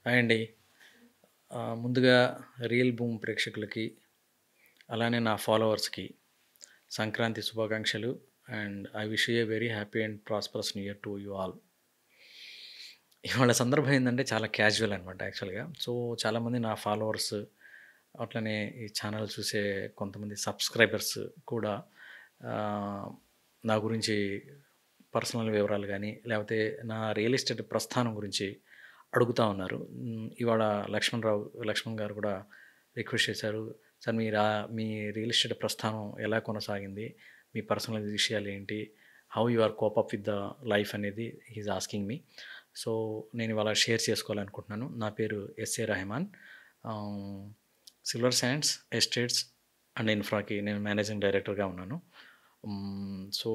Hi అండి. ముందుగా real boom ప్రేక్షకులకి, అలానే నా ఫాలోవర్స్‌కి సంక్రాంతి శుభాకాంక్షలు. And I wish you a very happy and prosperous new year to you all. ఇవాళ సందర్భం ఏందంటే చాలా క్యాజువల్ అనమాట యాక్చువల్‌గా. సో, చాలామంది నా ఫాలోవర్స్, అట్లనే ఈ ఛానల్ చూసే కొంతమంది సబ్‌స్క్రైబర్స్ కూడా ఆహ్, నా గురించి పర్సనల్ వివరాలు గానీ, లేపోతే నా రియల్ ఎస్టేట్ ప్రస్థానం గురించి అడుగుతా ఉన్నారు. ఇవాళ లక్ష్మణ్ గారు కూడా రిక్వెస్ట్ చేశారు. సార్ మీ రియల్ ఎస్టేట్ ప్రస్థానం ఎలా కొనసాగింది? మీ పర్సనల్ విషయాలేంటి? How you are cope up with the life అనేది he is asking me. So, నేను ఇవాళ షేర్ చేసుకోవాలనుకుంటున్నాను. నా పేరు S A Rehman. Ah, silver sands estates and ఇన్ఫ్రాకి నేను మేనేజింగ్ డైరెక్టర్‌గా ఉన్నాను. సో,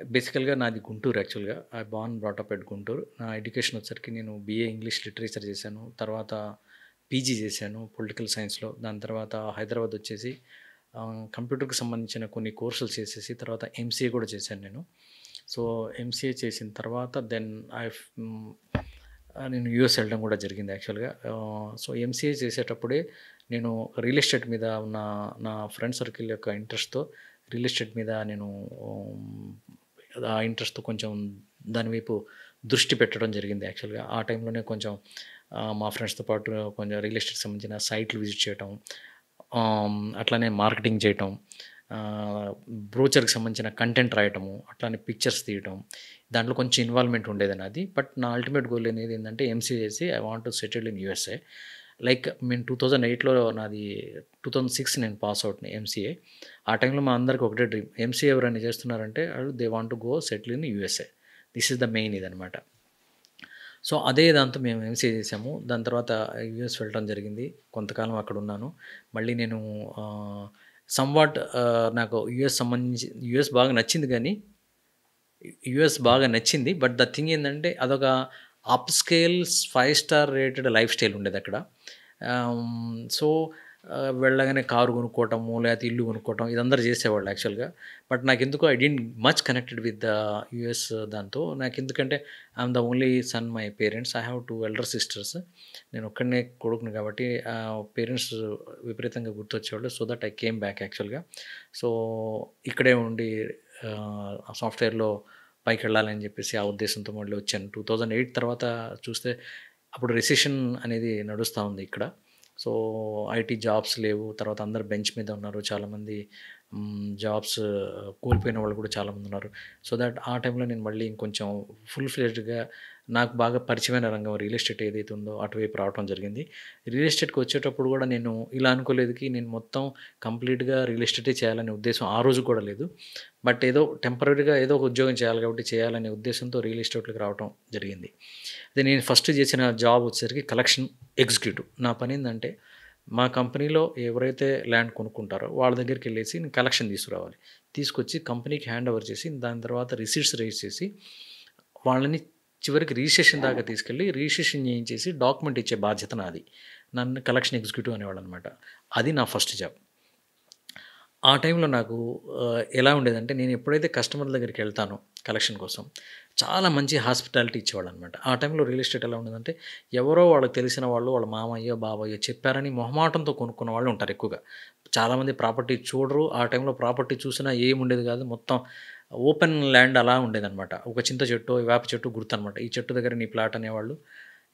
బేసికల్‌గా నాది గుంటూరు యాక్చువల్‌గా. I born brought up at Guntur. నా ఎడ్యుకేషన్ వచ్చేసరికి నేను బీఏ ఇంగ్లీష్ లిటరేచర్ చేశాను. తర్వాత పీజీ చేశాను పొలిటికల్ సైన్స్‌లో. దాని తర్వాత హైదరాబాద్ వచ్చేసి కంప్యూటర్‌కి సంబంధించిన కొన్ని కోర్సులు చేసేసి తర్వాత ఎంసీఏ కూడా చేశాను నేను. సో, ఎంసీఏ చేసిన తర్వాత దెన్ నేను యూఎస్ వెళ్ళడం కూడా జరిగింది యాక్చువల్‌గా. సో, ఎంసీఏ చేసేటప్పుడే నేను రియల్ ఎస్టేట్ మీద ఉన్న నా ఫ్రెండ్ సర్కిల్ యొక్క ఇంట్రెస్ట్‌తో రియల్ ఎస్టేట్ మీద నేను హ్మ్, ఆ ఇంట్రెస్ట్‌తో కొంచెం దాని వైపు దృష్టి పెట్టడం జరిగింది యాక్చువల్‌గా. ఆ టైంలోనే కొంచెం మా ఫ్రెండ్స్‌తో పాటు కొంచెం రియల్ ఎస్టేట్‌కి సంబంధించిన సైట్లు విజిట్ చేయటం, అట్లానే మార్కెటింగ్ చేయటం, బ్రోచర్‌కి సంబంధించిన కంటెంట్ రాయటము, అట్లానే పిక్చర్స్ తీయటం. దాంట్లో కొంచెం ఇన్వాల్వ్‌మెంట్ ఉండేది నాది. బట్ నా అల్టిమేట్ గోల్ అనేది ఏందంటే ఎంసీఏ చేసి I want to settle in USA. Like నేను 2008లో నాది 2006 నేను పాస్ ఔట్‌ని ఎంసీఏ. ఆ టైంలో మా అందరికి ఒకటే డ్రీమ్. ఎంసీఏ ఎవరైనా చేస్తున్నారంటే ఆళ్ళు they want to go settle in USA. This is the main ఇదనమాట. సో, అదే దాంతో మేము ఎంసీఏ చేసాము. దాని తర్వాత యూఎస్ వెళ్ళటం జరిగింది. కొంతకాలం అక్కడున్నాను. మళ్ళీ నేను ఆహ్, నాకు యూఎస్ బాగా నచ్చింది గానీ, యూఎస్ బాగా నచ్చింది. బట్ ద థింగ్ ఏందంటే అదొక up scales 5 star rated life style ఉండేదక్కడ. సో, వెళ్ళగానే కారు కొనుక్కోవటము, లేకపోతే ఇల్లు కొనుక్కోవటం ఇదందరూ చేసేవాళ్ళు యాక్చువల్‌గా. బట్ నాకెందుకో I didn't much connected with the US దాంతో. నాకెందుకంటే I'm the only son my parents. I have 2 elder sisters. నేను ఒక్కడినే కొడుకుని కాబట్టి పేరెంట్స్ విపరీతంగా గుర్తొచ్చేవాళ్ళు. So that I came back యాక్చువల్‌గా. సో, ఇక్కడే ఉండి సాఫ్ట్‌వేర్‌లో పైకెళ్ళాలని చెప్పేసి ఆ ఉద్దేశంతో మళ్ళీ వచ్చాను. 2008 తర్వాత చూస్తే అప్పుడు రిసెషన్ అనేది నడుస్తా ఉంది ఇక్కడ. సో, ఐటీ జాబ్స్ లేవు. తర్వాత అందరూ బెంచ్ మీద ఉన్నారు. చాలామంది జాబ్స్ కోల్పోయిన వాళ్ళు కూడా చాలామందున్నారు. సో దట్ ఆ టైంలో నేను మళ్ళీ ఇంకొంచెం ఫుల్ ఫ్లెడ్జ్డ్‌గా నాకు బాగా పరిచయమైన రంగం రియల్ ఎస్టేట్ ఏదైతే ఉందో అటువైపు రావటం జరిగింది. రియల్ ఎస్టేట్‌కి వచ్చేటప్పుడు కూడా నేను ఇలా అనుకోలేదుకి నేను మొత్తం కంప్లీట్‌గా రియల్ ఎస్టేటే చేయాలనే ఉద్దేశ్యం ఆ రోజు కూడా లేదు. బట్ ఏదో టెంపరరీగా ఏదో ఒక ఉద్యోగం చేయాలి కాబట్టి చేయాలనే ఉద్దేశంతో రియల్ ఎస్టేట్‌లోకి రావటం జరిగింది. అయితే నేను ఫస్ట్ చేసిన జాబ్ వచ్చేసరికి కలెక్షన్ ఎగ్జిక్యూటివ్. నా పనేందంటే మా కంపెనీలో ఎవరైతే ల్యాండ్ కొనుక్కుంటారో వాళ్ళ దగ్గరికెళ్ళేసి నేను కలెక్షన్ తీసుకురావాలి. తీసుకొచ్చి కంపెనీకి హ్యాండ్ ఓవర్ చేసి దాని తర్వాత రిసీట్స్ రైజ్ చేసి వాళ్ళని చివరికి రిజిస్ట్రేషన్ దాకా తీసుకెళ్ళి రిజిస్ట్రేషన్ చేయించేసి డాక్యుమెంట్ ఇచ్చే బాధ్యత నాది. నన్ను కలెక్షన్ ఎగ్జిక్యూటివ్ అనేవాళ్ళనమాట. అది నా ఫస్ట్ జాబ్. ఆ టైంలో నాకు ఎలా ఉండేదంటే నేను ఎప్పుడైతే కస్టమర్ల దగ్గరికెళ్తానో కలెక్షన్ కోసం చాలా మంచి హాస్పిటాలిటీ ఇచ్చేవాళ్ళనమాట. ఆ టైంలో రియల్ ఎస్టేట్ ఎలా ఉండేదంటే ఎవరో వాళ్ళకి తెలిసిన వాళ్ళు వాళ్ళ మామయ్యో, బాబాయో చెప్పారని మొహమాటంతో కొనుక్కున్న వాళ్ళు ఉంటారు ఎక్కువగా. చాలామంది ప్రాపర్టీ చూడరు. ఆ టైంలో ప్రాపర్టీ చూసినా ఏముండేది కాదు. మొత్తం ఓపెన్ ల్యాండ్ అలా ఉండేదనమాట. ఒక చింత చెట్టో, వేప చెట్టు గుర్తనమాట. ఈ చెట్టు దగ్గర నీ ప్లాట్ అనేవాళ్ళు.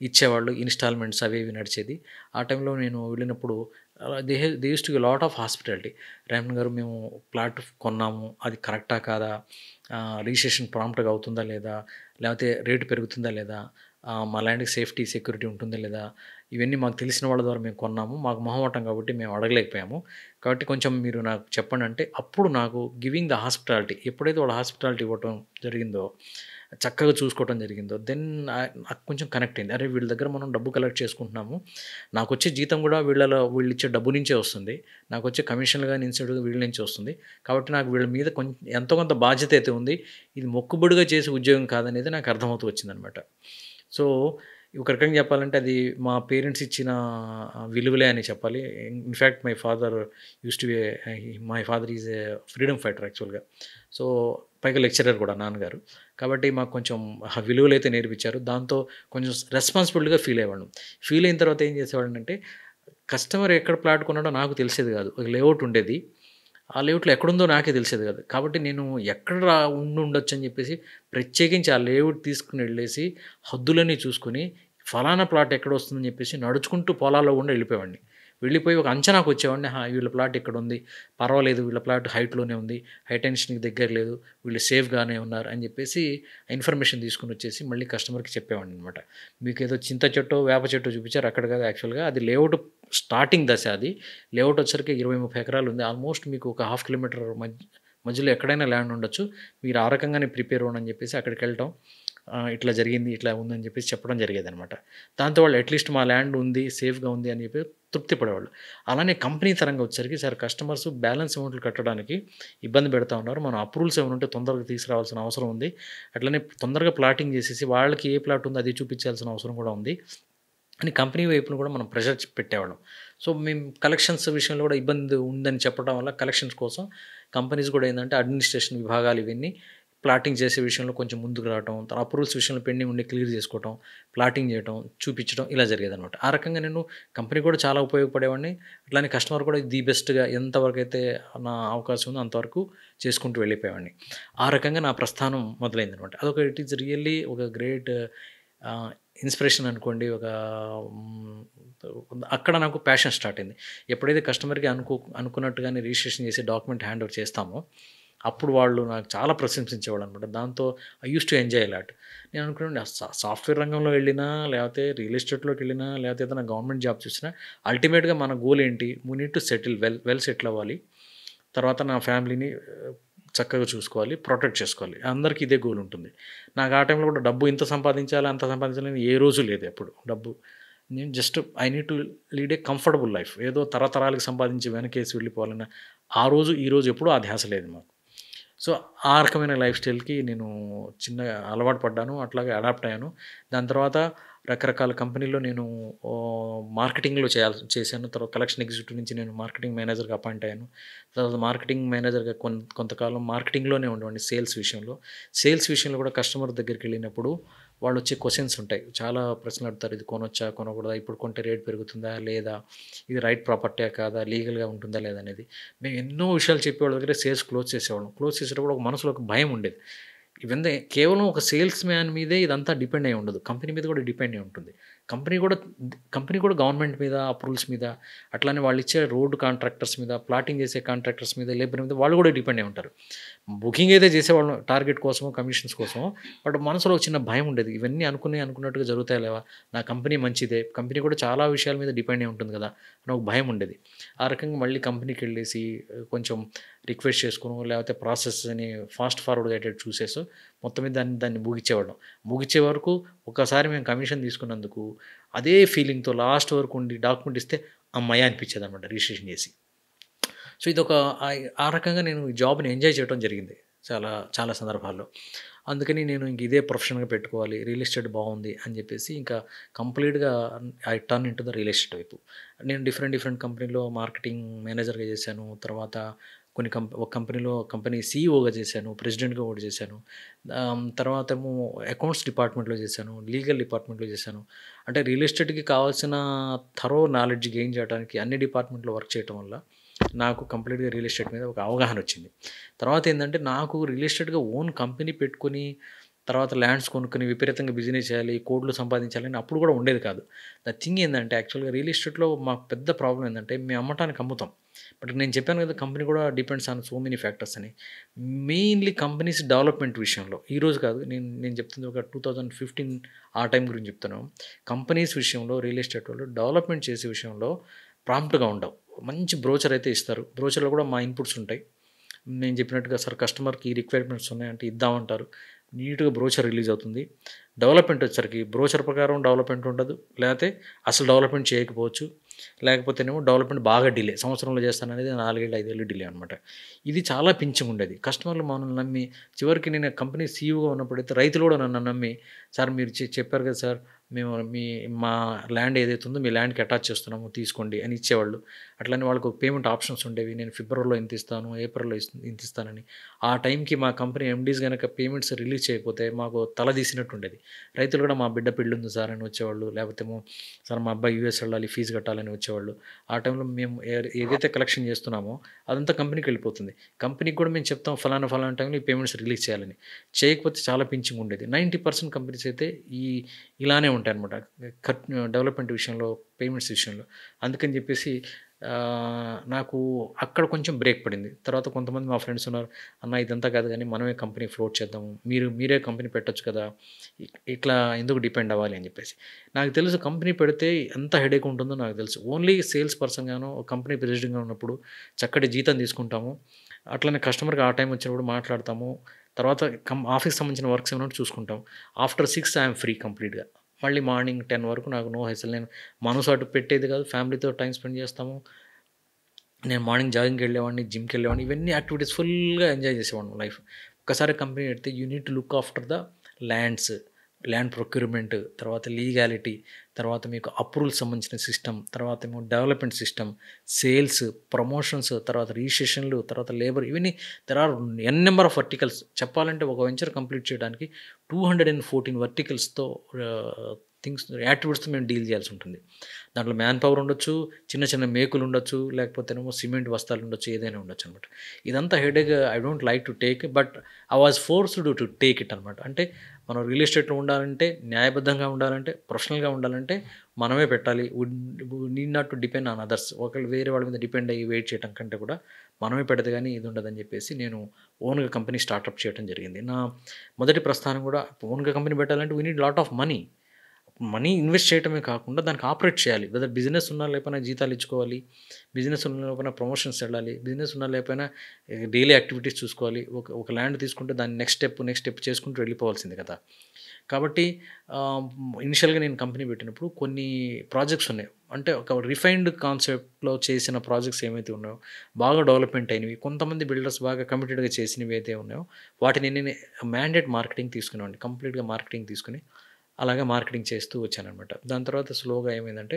ఇచ్చేవాళ్ళు. ఇన్‌స్టాల్‌మెంట్స్ అవి ఇవి నడిచేది. ఆ టైంలో నేను వెళ్ళినప్పుడు they used to give lot of hospitality. "Revanth గారు మేము ప్లాట్ కొన్నాము. అది కరెక్టా కాదా? రిజిస్ట్రేషన్ ప్రాంప్ట్‌గా అవుతుందా లేదా? లేకపోతే రేటు పెరుగుతుందా లేదా? మా ల్యాండ్‌కి సేఫ్టీ, సెక్యూరిటీ ఉంటుందా లేదా? ఇవన్నీ మాకు తెలిసిన వాళ్ళ ద్వారా మేము కొన్నాము. మాకు మొహమాటం కాబట్టి మేము అడగలేకపోయాము. కాబట్టి కొంచెం మీరు నాకు చెప్పండి" అంటే అప్పుడు నాకు గివింగ్ ద హాస్పిటాలిటీ ఎప్పుడైతే వాళ్ళు హాస్పిటాలిటీ ఇవ్వటం జరిగిందో, చక్కగా చూసుకోవటం జరిగిందో, దెన్ నాకు కొంచెం కనెక్ట్ అయింది. అరే! వీళ్ళ దగ్గర మనం డబ్బు కలెక్ట్ చేసుకుంటున్నాము. నాకొచ్చే జీతం కూడా వీళ్ళిచ్చే డబ్బు నుంచే వస్తుంది. నాకొచ్చే కమిషన్‌లు గాని, ఇన్సెంటివ్ వీళ్ళ నుంచే వస్తుంది. కాబట్టి నాకు వీళ్ళ మీద ఎంతో కొంత బాధ్యత అయితే ఉంది. ఇది మొక్కుబడిగా చేసే ఉద్యోగం కాదనేది నాకు అర్థమవుతూ వచ్చిందనమాట. సో, ఒక రకంగా చెప్పాలంటే అది మా పేరెంట్స్ ఇచ్చిన విలువలే అని చెప్పాలి. In fact my father used to be my father is a freedom fighter యాక్చువల్‌గా. సో, పైగా లెక్చరర్ కూడా నాన్నగారు. కాబట్టి మాకు కొంచెం విలువలైతే నేర్పించారు. దాంతో కొంచెం రెస్పాన్సిబుల్‌గా ఫీల్ అయ్యేవాళ్ళం. ఫీల్ అయిన తర్వాత ఏం చేసేవాడినంటే, కస్టమర్ ఎక్కడ ప్లాట్ కొన్నాడో నాకు తెలిసేది కాదు. ఒక లేఅవుట్ ఉండేది. ఆ లేఅవుట్‌లో ఎక్కడుందో నాకే తెలిసేది కాదు. కాబట్టి నేను ఎక్కడ ఉండుండొచ్చని చెప్పేసి ప్రత్యేకించి ఆ లేఅవుట్ తీసుకొనెళ్ళేసి హద్దులన్నీ చూసుకొని, ఫలానా ప్లాట్ ఎక్కడొస్తుందని చెప్పేసి నడుచుకుంటూ పొలాల్లో గుండా వెళ్ళిపోయేవాడిని. వెళ్ళిపోయి ఒక అంచనాకొచ్చేవాడిని. ఆహా! వీళ్ళ ప్లాట్ ఇక్కడుంది. పర్వాలేదు వీళ్ళ ప్లాట్ హైట్‌లోనే ఉంది. హై టెన్షన్‌కి దగ్గర లేదు. వీళ్ళు సేఫ్‌గానే ఉన్నారు అని చెప్పేసి ఇన్ఫర్మేషన్ తీసుకొనొచ్చేసి మళ్ళీ కస్టమర్‌కి చెప్పేవాడిననమాట. మీకేదో చింత చెట్టో, వేప చెట్టో చూపించారు అక్కడ కాదు యాక్చువల్‌గా అది లేఅవుట్ స్టార్టింగ్ దశ అది. లేఅవుట్ వచ్చేసరికి 20, 30 ఎకరాలు ఉంది. ఆల్మోస్ట్ మీకు ఒక హాఫ్ కిలోమీటర్ మధ్యలో ఎక్కడైనా ల్యాండ్ ఉండొచ్చు. మీరు ఆ రకంగానే ప్రిపేర్ అవ్వండి అని చెప్పేసి అక్కడికెళ్ళటం. ఇట్లా జరిగింది, ఇట్లా ఉందని చెప్పేసి చెప్పడం జరిగేదనమాట. దాంతో వాళ్ళు అట్‌లీస్ట్ మా ల్యాండ్ ఉంది, సేఫ్‌గా ఉంది అని చెప్పి తృప్తి పడేవాళ్ళు. అలానే కంపెనీ పరంగా వచ్చేసరికి సార్ కస్టమర్స్ బ్యాలెన్స్ అమౌంట్లు కట్టడానికి ఇబ్బంది పెడతా ఉన్నారు. మనం అప్రూవల్స్ ఏమైనా ఉంటే తొందరగా తీసుకురావాల్సిన అవసరం ఉంది. అట్లనే తొందరగా ప్లాటింగ్ చేసేసి వాళ్ళకి ఏ ప్లాట్ ఉందో అది చూపించాల్సిన అవసరం కూడా ఉంది. అని కంపెనీ వైపున కూడా మనం ప్రెషర్ పెట్టేవాళ్ళం. సో, మేము కలెక్షన్స్ విషయంలో కూడా ఇబ్బంది ఉందని చెప్పడం వల్ల కలెక్షన్స్ కోసం కంపెనీస్ కూడా ఏందంటే అడ్మినిస్ట్రేషన్ విభాగాలు ఇవన్నీ ప్లాటింగ్ చేసే విషయంలో కొంచెం ముందుకు రావటం, అప్రూవల్స్ విషయంలో పెండింగ్ ఉండి క్లియర్ చేసుకోవటం, ప్లాటింగ్ చేయటం, చూపించడం ఇలా జరిగేదనమాట. ఆ రకంగా నేను కంపెనీ కూడా చాలా ఉపయోగపడేవాడిని. అట్లానే కస్టమర్ కూడా ది బెస్ట్‌గా ఎంతవరకైతే నా అవకాశం ఉందో అంతవరకు చేసుకుంటూ వెళ్ళిపోయేవాడిని. ఆ రకంగా నా ప్రస్థానం మొదలైందనమాట. అదొక ఇట్ ఈస్ రియల్లీ ఒక గ్రేట్ ఆహ్, ఇన్‌స్పిరేషన్ అనుకోండి. ఒక హ్మ్, అక్కడ నాకు ప్యాషన్ స్టార్ట్ అయింది. ఎప్పుడైతే కస్టమర్‌కి అనుకున్నట్టుగానే రిజిస్ట్రేషన్ చేసి డాక్యుమెంట్ హ్యాండ్ ఓవర్ చేస్తామో, అప్పుడు వాళ్ళు నాకు చాలా ప్రశంసించేవాళ్ళనమాట. దాంతో I used to enjoy a lot. నేను అనుకునేవాడిని సాఫ్ట్‌వేర్ రంగంలో వెళ్ళినా, లేకపోతే రియల్ ఎస్టేట్‌లోకెళ్ళినా, లేకపోతే ఏదైనా గవర్నమెంట్ జాబ్ చూసినా అల్టిమేట్‌గా మన గోల్ ఏంటి? We need to settle well settle అవ్వాలి. తర్వాత నా ఫ్యామిలీని చక్కగా చూసుకోవాలి, ప్రొటెక్ట్ చేసుకోవాలి. అందరికి ఇదే గోల్ ఉంటుంది. నాకు ఆ టైంలో కూడా డబ్బు ఇంత సంపాదించాలి, అంత సంపాదించాలని ఏ రోజు లేదు ఎప్పుడు డబ్బు. నేను just I need to lead a comfortable life. ఏదో తరతరాలకు సంపాదించి వెనకేసి వెళ్ళిపోవాలన్న ఆ రోజు, ఈ రోజు ఎప్పుడూ ఆ ధ్యాస లేదు మాకు. సో, ఆ రకమైన లైఫ్ స్టైల్‌కి నేను చిన్నగా అలవాటు పడ్డాను. అట్లాగే అడాప్ట్ అయ్యాను. దాని తర్వాత రకరకాల కంపెనీలో నేను మార్కెటింగ్‌లో చేశాను. తర్వాత కలెక్షన్ ఎగ్జిక్యూటివ్ నుంచి నేను మార్కెటింగ్ మేనేజర్‌గా అపాయింట్ అయ్యాను. తర్వాత మార్కెటింగ్ మేనేజర్‌గా కొంతకాలం మార్కెటింగ్‌లోనే ఉండేవాడిని సేల్స్ విషయంలో. సేల్స్ విషయంలో కూడా కస్టమర్ దగ్గరికెళ్ళినప్పుడు వాళ్ళొచ్చే క్వెషన్స్ ఉంటాయి. చాలా ప్రశ్నలు అడుగుతారు. ఇది కొనొచ్చా? కొనకూడదా? ఇప్పుడు కొంటే రేట్ పెరుగుతుందా? లేదా? ఇది రైట్ ప్రాపర్టీయా కాదా? లీగల్‌గా ఉంటుందా? లేదా? అనేది. మేము ఎన్నో విషయాలు చెప్పేవాళ్ళ దగ్గర సేల్స్ క్లోజ్ చేసేవాళ్ళం. క్లోజ్ చేసేటప్పుడు ఒక మనసులో ఒక భయం ఉండేది. ఇవన్నీ కేవలం ఒక సేల్స్ మ్యాన్ మీదే ఇదంతా డిపెండ్ అయ్యి ఉండదు. కంపెనీ మీద కూడా డిపెండ్ అయ్యి ఉంటుంది. కంపెనీ కూడా కంపెనీ కూడా గవర్నమెంట్ మీద, అప్రూవల్స్ మీద, అట్లానే వాళ్ళిచ్చే రోడ్ కాంట్రాక్టర్స్ మీద, ప్లాటింగ్ చేసే కాంట్రాక్టర్స్ మీద, లేబర్ మీద వాళ్ళు కూడా డిపెండ్ అయ్యి ఉంటారు. బుకింగ్ అయితే చేసేవాళ్ళం టార్గెట్ కోసమో, కమిషన్స్ కోసమో. బట్ మనసులో ఒక చిన్న భయం ఉండేది. ఇవన్నీ అనుకున్నట్టుగా జరుగుతాయా లేవా? నా కంపెనీ మంచిదే. కంపెనీ కూడా చాలా విషయాల మీద డిపెండ్ అయ్యి ఉంటుంది కదా! అని ఒక భయం ఉండేది. ఆ రకంగా మళ్ళీ కంపెనీకెళ్ళేసి కొంచెం రిక్వెస్ట్ చేసుకోనో, లేకపోతే ప్రాసెస్‌ని ఫాస్ట్ ఫార్వర్డ్ అయ్యేటట్టు చూసేసో, మొత్తం మీద దాన్ని ముగిచ్చేవాళ్ళం. ముగిచ్చే వరకు ఒక్కసారి మేము కమిషన్ తీసుకున్నందుకు అదే ఫీలింగ్‌తో లాస్ట్ వరకు ఉండి డాక్యుమెంట్ ఇస్తే హమ్మయ్య! అనిపించేదనమాట రిజిస్ట్రేషన్ చేసి. సో, ఇదొక ఆ రకంగా నేను ఈ జాబ్‌ని ఎంజాయ్ చేయడం జరిగింది. చాలా చాలా సందర్భాల్లో. అందుకని నేను ఇంక ఇదే ప్రొఫెషన్‌గా పెట్టుకోవాలి. రియల్ ఎస్టేట్ బావుంది అని చెప్పేసి ఇంకా కంప్లీట్‌గా I turn into the real estate వైపు. నేను డిఫరెంట్ కంపెనీలో మార్కెటింగ్ మేనేజర్‌గా చేశాను. తర్వాత ఒక కంపెనీలో కంపెనీ సీఈఓగా చేశాను. ప్రెసిడెంట్‌గా కూడా చేశాను. తర్వాతేమో అకౌంట్స్ డిపార్ట్మెంట్‌లో చేశాను. లీగల్ డిపార్ట్మెంట్‌లో చేశాను. అంటే రియల్ ఎస్టేట్‌కి కావాల్సిన థరో నాలెడ్జ్ గెయిన్ చేయడానికి అన్ని డిపార్ట్మెంట్‌లో వర్క్ చేయటం వల్ల నాకు కంప్లీట్‌గా రియల్ ఎస్టేట్ మీద ఒక అవగాహనొచ్చింది. తర్వాతేందంటే నాకు రియల్ ఎస్టేట్‌గా ఓన్ కంపెనీ పెట్టుకొని, తర్వాత ల్యాండ్స్ కొనుక్కొని విపరీతంగా బిజినెస్ చేయాలి, కోట్లు సంపాదించాలని అప్పుడు కూడా ఉండేది కాదు. ద థింగ్ ఏందంటే యాక్చువల్‌గా రియల్ ఎస్టేట్‌లో మాకు పెద్ద ప్రాబ్లమ్ ఏందంటే మేము అమ్మటానికి అమ్ముతాం. బట్ నేను చెప్పాను కదా! కంపెనీ కూడా depends on so many factors అని. మెయిన్‌లీ కంపెనీస్ డెవలప్‌మెంట్ విషయంలో ఈరోజు కాదు నేను నేను చెప్తుంది ఒక 2015 ఆ టైం గురించి చెప్తున్నాను. కంపెనీస్ విషయంలో రియల్ ఎస్టేట్ వాళ్ళు డెవలప్‌మెంట్ చేసే విషయంలో ప్రాంప్ట్‌గా ఉండవు. మంచి బ్రోచర్ అయితే ఇస్తారు. బ్రోచర్‌లో కూడా మా ఇన్‌పుట్స్ ఉంటాయి. నేను చెప్పినట్టుగా సార్ కస్టమర్‌కి ఈ రిక్వైర్మెంట్స్ ఉన్నాయంటే ఇద్దామంటారు. నీట్‌గా బ్రోచర్ రిలీజ్ అవుతుంది. డెవలప్‌మెంట్ వచ్చేసరికి బ్రోచర్ ప్రకారం డెవలప్‌మెంట్ ఉండదు. లేకపోతే అసలు డెవలప్‌మెంట్ చేయకపోవచ్చు. లేకపోతేనేమో డెవలప్‌మెంట్ బాగా డిలే. సంవత్సరంలో చేస్తాననేది 4 ఏళ్ళు, 5 ఏళ్ళు డిలే అనమాట. ఇది చాలా పించింగుండేది. కస్టమర్లు మనల్ని నమ్మి చివరికి నేను కంపెనీ సీఈఓగా ఉన్నప్పుడైతే రైతులు కూడా నన్ను నమ్మి సార్ మీరు చెప్పారు కదా సార్ మా ల్యాండ్ ఏదైతే ఉందో మీ ల్యాండ్‌కి అటాచ్ చేస్తున్నాము తీసుకోండి అని ఇచ్చేవాళ్ళు. అట్లనే వాళ్ళకు పేమెంట్ ఆప్షన్స్ ఉండేవి. నేను ఫిబ్రవరిలో ఇంత ఇస్తాను, ఏప్రిల్‌లో ఇంత ఇస్తానని. ఆ టైంకి మా కంపెనీ ఎండీస్ గనక పేమెంట్స్ రిలీజ్ చేయకపోతే మాకు తల తీసినట్టుండేది. రైతులు కూడా మా బిడ్డ పెళ్ళుంది సార్ అని వచ్చేవాళ్ళు. లేకపోతేమో సార్ మా అబ్బాయి యూఎస్ వెళ్ళాలి ఫీజు కట్టాలని వచ్చేవాళ్ళు. ఆ టైంలో మేము ఏదైతే కలెక్షన్ చేస్తున్నామో అదంతా కంపెనీకి వెళ్ళిపోతుంది. కంపెనీకి కూడా మేము చెప్తాం ఫలానా ఫలానా టైంలో ఈ పేమెంట్స్ రిలీజ్ చేయాలని. చేయకపోతే చాలా పించింగ్ ఉండేది. 90% కంపెనీస్ అయితే ఇలానే ఉంటాయన్నమాట. ఖర్చ్ డెవలప్‌మెంట్ విషయంలో, పేమెంట్స్ విషయంలో. అందుకని చెప్పేసి నాకు అక్కడ కొంచెం బ్రేక్ పడింది. తర్వాత కొంతమంది మా ఫ్రెండ్స్ ఉన్నారు. "అన్న ఇదంతా కాదు గానీ మనమే కంపెనీ ఫ్లోట్ చేద్దాము. మీరే కంపెనీ పెట్టొచ్చు కదా! ఇట్లా ఎందుకు డిపెండ్ అవ్వాలి" అని చెప్పేసి. నాకు తెలుసు కంపెనీ పెడితే ఎంత హెడేక్ ఉంటుందో నాకు తెలుసు. ఓన్లీ సేల్స్ పర్సన్‌గానో, కంపెనీ ప్రెసిడెంట్‌గా ఉన్నప్పుడు చక్కటి జీతం తీసుకుంటాము. అట్లనే కస్టమర్‌కి ఆ టైం వచ్చినప్పుడు మాట్లాడతాము. తర్వాత ఆఫీస్‌కి సంబంధించిన వర్క్స్ ఏమైనా ఉంటే చూసుకుంటాం. ఆఫ్టర్ 6 ఐయామ్ ఫ్రీ కంప్లీట్‌గా. మళ్ళీ మార్నింగ్ 10 వరకు నాకు నో హెసల్. నేను మనసు అటు పెట్టేది కాదు. ఫ్యామిలీతో టైమ్ స్పెండ్ చేస్తాము. నేను మార్నింగ్ జాగింగ్‌కెళ్ళేవాడిని, జిమ్‌కెళ్ళేవాడిని. ఇవన్నీ యాక్టివిటీస్ ఫుల్‌గా ఎంజాయ్ చేసేవాడిని లైఫ్. ఒక్కసారి కంపెనీ పెడితే you need to look after the lands, land procurement, తర్వాత లీగాలిటీ, తర్వాత మీకు అప్రూవల్స్ సంబంధించిన సిస్టమ్, తర్వాత ఏమో డెవలప్‌మెంట్ సిస్టమ్, సేల్స్, ప్రమోషన్స్, తర్వాత రిజిస్ట్రేషన్‌లు, తర్వాత లేబర్ ఇవన్నీ there are number of verticals. చెప్పాలంటే ఒక వెంచర్ కంప్లీట్ చేయడానికి 214 వర్టికల్స్‌తో యాట్రిబ్యూట్స్‌తో మేము డీల్ చేయాల్సి ఉంటుంది. దాంట్లో మ్యాన్ పవర్ ఉండొచ్చు, చిన్న చిన్న మేకులు ఉండొచ్చు, లేకపోతేనేమో సిమెంట్ బస్తాలు ఉండొచ్చు, ఏదైనా ఉండొచ్చు అనమాట. ఇదంతా headache I don't like to take but I was forced to take it అనమాట. అంటే మనం రియల్ ఎస్టేట్‌లో ఉండాలంటే, న్యాయబద్ధంగా ఉండాలంటే, ప్రొఫెషనల్‌గా ఉండాలంటే మనమే పెట్టాలి. Need not to depend on others. ఒకళ్ళు వేరే వాళ్ళ మీద డిపెండ్ అయ్యి వెయిట్ చేయడం కంటే కూడా మనమే పెడితే గానీ ఇది ఉండదని చెప్పేసి నేను ఓన్‌గా కంపెనీ స్టార్టప్ చేయడం జరిగింది. నా మొదటి ప్రస్థానం కూడా ఓన్‌గా కంపెనీ పెట్టాలంటే we need lot of money. Money invest చేయటమే కాకుండా దానికి ఆపరేట్ చేయాలి. వెదర్ బిజినెస్ ఉన్నా లేకపోయినా జీతాలు ఇచ్చుకోవాలి. బిజినెస్ ఉన్నా లేకపోయినా ప్రమోషన్స్ వెళ్ళాలి. బిజినెస్ ఉన్నా లేకపోయినా డైలీ యాక్టివిటీస్ చూసుకోవాలి. ఒక ల్యాండ్ తీసుకుంటే దాన్ని నెక్స్ట్ స్టెప్ చేసుకుంటూ వెళ్ళిపోవాల్సిందే కదా! కాబట్టి ఇనిషియల్‌గా నేను కంపెనీ పెట్టినప్పుడు కొన్ని ప్రాజెక్ట్స్ ఉన్నాయి. అంటే ఒక రిఫైన్డ్ కాన్సెప్ట్‌లో చేసిన ప్రాజెక్ట్స్ ఏమైతే ఉన్నాయో, బాగా డెవలప్‌మెంట్ అయినవి, కొంతమంది బిల్డర్స్ బాగా కమిటెడ్‌గా చేసినవి అయితే ఉన్నాయో, వాటిని నేను మ్యాండేట్ మార్కెటింగ్ తీసుకునేవాడిని. కంప్లీట్‌గా మార్కెటింగ్ తీసుకొని అలాగే మార్కెటింగ్ చేస్తూ వచ్చాననమాట. దాని తర్వాత స్లోగా ఏమైందంటే,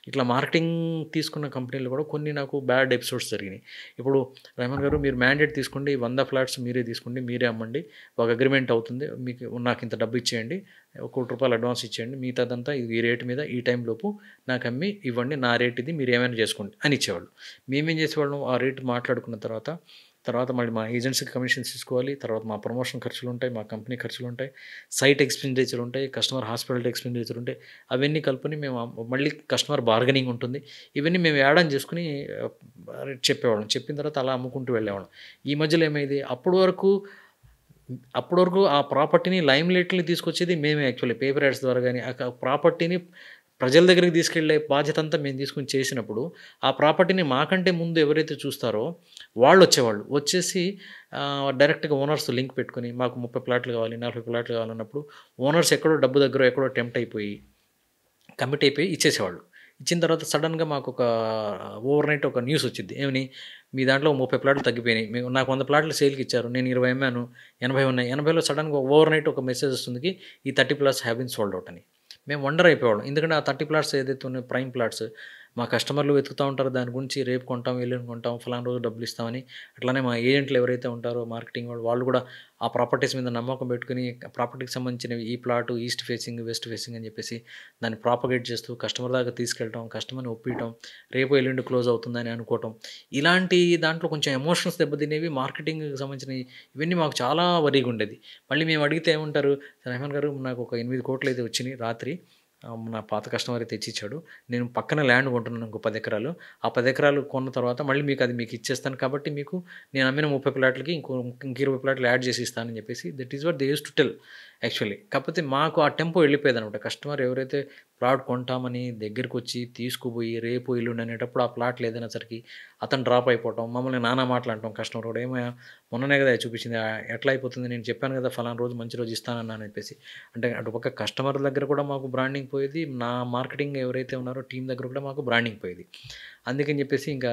ఇట్లా మార్కెటింగ్ తీసుకున్న కంపెనీలు కూడా కొన్ని నాకు బ్యాడ్ ఎపిసోడ్స్ జరిగినాయి. ఇప్పుడు రెహమాన్ గారు మీరు మ్యాండేట్ తీసుకోండి, 100 ఫ్లాట్స్ మీరే తీసుకోండి, మీరే అమ్మండి. ఒక అగ్రీమెంట్ అవుతుంది. మీకు నాకింత డబ్బు ఇచ్చేయండి. రూ. 1,00,00,000 అడ్వాన్స్ ఇచ్చేయండి. మిగతాదంతా ఈ రేట్ మీద ఈ టైంలోపు నాకు అమ్మి ఇవ్వండి. నా రేట్ ఇది మీరేమైనా చేసుకోండి అని ఇచ్చేవాళ్ళు. మేమేం చేసేవాళ్ళం ఆ రేట్ మాట్లాడుకున్న తర్వాత మళ్ళీ మా ఏజెన్సీకి కమిషన్స్ తీసుకోవాలి. తర్వాత మా ప్రమోషన్ ఖర్చులుంటాయి, మా కంపెనీ ఖర్చులుంటాయి, సైట్ ఎక్స్‌పెండిచర్ ఉంటాయి, కస్టమర్ హాస్పిటాలిటీ ఎక్స్‌పెండిచర్ ఉంటాయి. అవన్నీ కలుపుకొని మేము మళ్ళీ కస్టమర్ బార్గెనింగ్ ఉంటుంది. ఇవన్నీ మేము యాడ్ ఆన్ చేసుకొని చెప్పేవాళ్ళం. చెప్పిన తర్వాత అలా అమ్ముకుంటూ వెళ్ళేవాళ్ళం. ఈ మధ్యలో ఏమైంది అప్పటి వరకు ఆ ప్రాపర్టీని లైమ్‌లైట్‌లోకి తీసుకొచ్చేది మేమే యాక్చువల్లీ పేపర్ యాడ్స్ ద్వారా గాని, ప్రాపర్టీని ప్రజల దగ్గరికి తీసుకెళ్ళే బాధ్యత అంతా మేము తీసుకొని చేసినప్పుడు, ఆ ప్రాపర్టీని మాకంటే ముందు ఎవరైతే చూస్తారో వాళ్ళొచ్చేవాళ్ళు. వచ్చేసి డైరెక్ట్‌గా ఓనర్స్ లింక్ పెట్టుకొని మాకు 30 ప్లాట్లు కావాలి, 40 ప్లాట్లు కావాలన్నప్పుడు ఓనర్స్ ఎక్కడో డబ్బు దగ్గరో ఎక్కడో టెంప్ట్ అయిపోయి కమిట్ అయిపోయి ఇచ్చేసేవాళ్ళు. ఇచ్చిన తర్వాత సడెన్‌గా మాకొక ఓవర్‌నైట్ ఒక న్యూస్ వచ్చిద్ది. ఏమని? మీ దాంట్లో 30 ప్లాట్లు తగ్గిపోయినాయి. నాకు 100 ప్లాట్లు సేల్‌కి ఇచ్చారు. నేను 20 అమ్మాను. 80 ఉన్నాయి. 80లో సడెన్‌గా ఓవర్‌నైట్ ఒక మెసేజ్ వస్తుంది. ఈ 30 plots have been sold out అని. మేము వండర్ అయిపోయేవాళ్ళం. ఎందుకంటే ఆ 30 ప్లాట్స్ ఏదైతే ఉన్నాయో ప్రైమ్ ప్లాట్స్ మా కస్టమర్లు వెతుకుతా ఉంటారు. దాని గురించి రేపు కొంటాం, ఎల్లుండి కొంటాం, ఫలానా రోజు డబ్బులు ఇస్తామని. అట్లానే మా ఏజెంట్లు ఎవరైతే ఉంటారో మార్కెటింగ్ వాళ్ళు కూడా ఆ ప్రాపర్టీస్ మీద నమ్మకం పెట్టుకొని ప్రాపర్టీకి సంబంధించినవి ఈ plot east facing, west facing అని చెప్పేసి దాన్ని ప్రాపగేట్ చేస్తూ కస్టమర్ దాకా తీసుకెళ్ళటం, కస్టమర్‌ని ఒప్పియటం, రేపో ఎల్లుండి క్లోజ్ అవుతుందని అనుకోవటం. ఇలాంటి దాంట్లో కొంచెం ఎమోషన్స్ దెబ్బతినేవి మార్కెటింగ్‌కి సంబంధించినవి ఇవన్నీ మాకు చాలా వరీగా ఉండేది. మళ్ళీ మేము అడిగితే ఏమంటారు, "రెహమాన్ గారు నాకు ఒక 8,00,00,000 అయితే వచ్చినాయి రాత్రి. నా పాత కస్టమరే తెచ్చిచ్చాడు. నేను పక్కన ల్యాండ్ కొంటున్నాను ఇంకో 10 ఎకరాలు. ఆ 10 ఎకరాలు కొన్న తర్వాత మళ్ళీ మీకు ఇచ్చేస్తాను కాబట్టి మీకు నేను అమ్మిన 30 ప్లాట్‌లకి ఇంక 20 ప్లాట్లు యాడ్ చేసి ఇస్తానని" చెప్పేసి that is what they used to tell actually. కాకపోతే మాకు ఆ టెంపో వెళ్ళిపోయేదనమాట. కస్టమర్ ఎవరైతే ప్లాట్ కొంటామని దగ్గరికొచ్చి తీసుకుపోయి రేపు, ఎల్లుండి అనేటప్పుడు ఆ ప్లాట్లు ఏదైనా సరికి అతను డ్రాప్ అయిపోవటం, మమ్మల్ని నానా మాటలు అనటం కస్టమర్ కూడా. "ఏమయ్య మొన్ననే కదా చూపించింది ఎట్లా అయిపోతుంది? నేను చెప్పాను కదా ఫలానా రోజు మంచి రోజు ఇస్తానన్నా" అని చెప్పేసి. అంటే అటుపక్క కస్టమర్ దగ్గర కూడా మాకు బ్రాండింగ్ పోయేది. నా మార్కెటింగ్ ఎవరైతే ఉన్నారో టీమ్ దగ్గర కూడా మాకు బ్రాండింగ్ పోయేది. అందుకని చెప్పేసి ఇంకా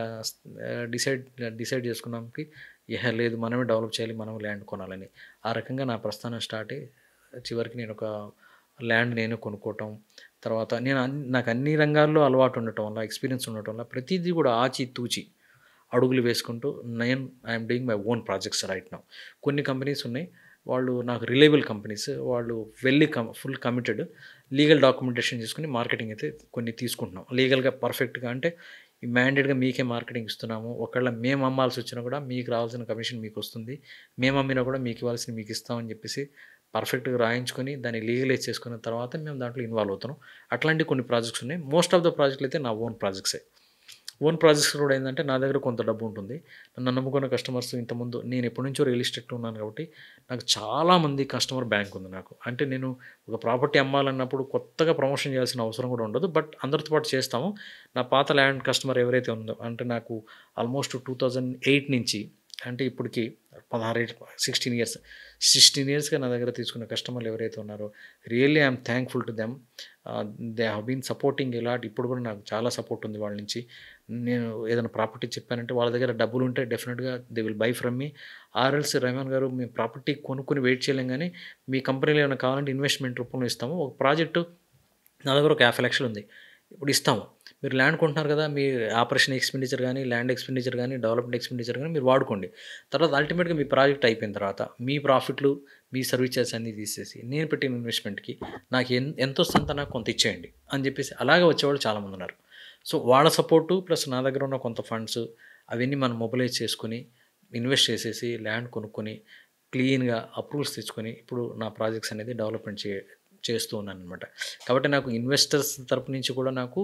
డిసైడ్ డిసైడ్ చేసుకున్నాంకి లేదు మనమే డెవలప్ చేయాలి, మనమే ల్యాండ్ కొనాలని. ఆ రకంగా నా ప్రస్థానం స్టార్ట్ అయ్యి చివరికి నేనొక ల్యాండ్ నేనే కొనుక్కోవటం. తర్వాత నాకు అన్ని రంగాల్లో అలవాటు ఉండటం వల్ల, ఎక్స్‌పీరియన్స్ ఉండటం వల్ల ప్రతీదీ కూడా ఆచితూచి అడుగులు వేసుకుంటూ I'm doing my own projects right now. కొన్ని కంపెనీస్ ఉన్నాయి. వాళ్ళు నాకు రిలయబుల్ కంపెనీస్. వాళ్ళు ఫుల్ కమిటెడ్. లీగల్ డాక్యుమెంటేషన్ చేసుకొని మార్కెటింగ్ అయితే కొన్ని తీసుకుంటున్నాం. లీగల్‌గా పర్ఫెక్ట్‌గా అంటే ఈ మ్యాండేట్‌గా మీకే మార్కెటింగ్ ఇస్తున్నాము. ఒకవేళ మేము అమ్మాల్సొచ్చినా కూడా మీకు రావాల్సిన కమిషన్ మీకొస్తుంది. మేము అమ్మినా కూడా మీకు ఇవ్వాల్సింది మీకు ఇస్తామని చెప్పేసి పర్ఫెక్ట్‌గా రాయించుకొని దాన్ని లీగలైజ్ చేసుకున్న తర్వాత మేము దాంట్లో ఇన్వాల్వ్ అవుతున్నాం. అట్లాంటి కొన్ని ప్రాజెక్ట్స్ ఉన్నాయి. మోస్ట్ ఆఫ్ ద ప్రాజెక్ట్‌లు అయితే నా ఓన్ ప్రాజెక్ట్సే. ఓన్ ప్రాజెక్ట్స్ కూడా ఏందంటే నా దగ్గర కొంత డబ్బు ఉంటుంది. నన్ను నమ్ముకున్న కస్టమర్స్ ఇంతకుముందు నేను ఎప్పటినుంచో రియల్ ఎస్టేట్‌లో ఉన్నాను కాబట్టి నాకు చాలామంది కస్టమర్ బ్యాంక్ ఉంది నాకు. అంటే నేను ఒక ప్రాపర్టీ అమ్మాలన్నప్పుడు కొత్తగా ప్రమోషన్ చేయాల్సిన అవసరం కూడా ఉండదు. బట్ అందరితో పాటు చేస్తాము. నా పాత ల్యాండ్ కస్టమర్ ఎవరైతే ఉందో అంటే నాకు ఆల్మోస్ట్ 2008 నుంచి అంటే ఇప్పటికి 16 ఇయర్స్ 16 ఇయర్స్‌గా నా దగ్గర తీసుకున్న కస్టమర్లు ఎవరైతే ఉన్నారో really I'm thankful to them. They have been supporting a lot. ఇప్పుడు కూడా నాకు చాలా సపోర్ట్ ఉంది వాళ్ళ నుంచి. నేను ఏదైనా ప్రాపర్టీ చెప్పానంటే వాళ్ళ దగ్గర డబ్బులుంటే డెఫినిట్‌గా they will buy from me. ఆర్ఎల్స్ రెహమాన్ గారు మేము ప్రాపర్టీ కొనుక్కొని వెయిట్ చేయలేం గానీ మీ కంపెనీలో ఏమైనా కావాలంటే ఇన్వెస్ట్‌మెంట్ రూపంలో ఇస్తాము. ఒక ప్రాజెక్టు నా దగ్గర ఒక 50,00,000 ఉంది. ఇప్పుడు ఇస్తాము. మీరు ల్యాండ్ కొంటున్నారు కదా! మీ ఆపరేషన్ ఎక్స్‌పెండిచర్ గాని, ల్యాండ్ ఎక్స్‌పెండిచర్ గాని, డెవలప్‌మెంట్ ఎక్స్‌పెండిచర్ గాని మీరు వాడుకోండి. తర్వాత అల్టిమేట్‌గా మీ ప్రాజెక్ట్ అయిపోయిన తర్వాత మీ ప్రాఫిట్‌లు, మీ సర్వీస్ చార్జెస్ అన్నీ తీసేసి నేను పెట్టిన ఇన్వెస్ట్‌మెంట్‌కి నాకు ఎంతొస్తే అంత నాకు కొంత ఇచ్చేయండి అని చెప్పేసి అలాగే వచ్చేవాళ్ళు చాలామందున్నారు. సో, వాళ్ళ సపోర్టు ప్లస్ నా దగ్గర ఉన్న కొంత ఫండ్స్ అవన్నీ మనం మొబిలైజ్ చేసుకొని, ఇన్వెస్ట్ చేసేసి ల్యాండ్ కొనుక్కొని, క్లీన్‌గా అప్రూవల్స్ తెచ్చుకొని ఇప్పుడు నా ప్రాజెక్ట్స్ అనేది డెవలప్‌మెంట్ చేస్తూ ఉన్నాననమాట. కాబట్టి నాకు ఇన్వెస్టర్స్ తరపు నుంచి కూడా నాకు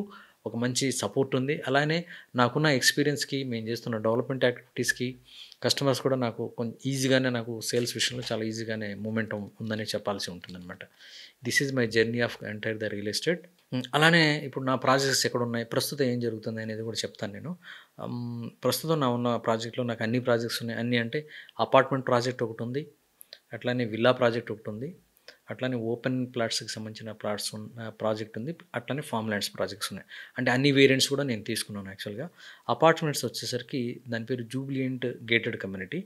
ఒక మంచి సపోర్ట్ ఉంది. అలానే నాకున్న ఎక్స్‌పీరియన్స్‌కి మేము చేస్తున్న డెవలప్‌మెంట్ యాక్టివిటీస్‌కి కస్టమర్స్ కూడా నాకు ఈజీగానే నాకు సేల్స్ విషయంలో చాలా ఈజీగానే మొమెంటం ఉందని చెప్పాల్సి ఉంటుందనమాట. This is my journey of entire the real estate. అలానే ఇప్పుడు నా ప్రాజెక్ట్స్ ఎక్కడున్నాయి, ప్రస్తుతం ఏం జరుగుతుంది అనేది కూడా చెప్తాను నేను. ప్రస్తుతం ఉన్న ప్రాజెక్ట్‌లో నాకు అన్ని ప్రాజెక్ట్స్ ఉన్నాయి. అన్నీ అంటే అపార్ట్మెంట్ ప్రాజెక్ట్ ఒకటుంది. అట్లానే విల్లా ప్రాజెక్ట్ ఒకటుంది. అట్లానే ఓపెన్ ప్లాట్స్‌కి సంబంధించిన ప్రాజెక్ట్ ఉంది. అట్లానే ఫార్మ్ ల్యాండ్స్ ప్రాజెక్ట్స్ ఉన్నాయి. అంటే అన్ని వేరియంట్స్ కూడా నేను తీసుకున్నాను యాక్చువల్‌గా. అపార్ట్మెంట్స్ వచ్చేసరికి దాని పేరు జూబిలియంట్ గేటెడ్ కమ్యూనిటీ.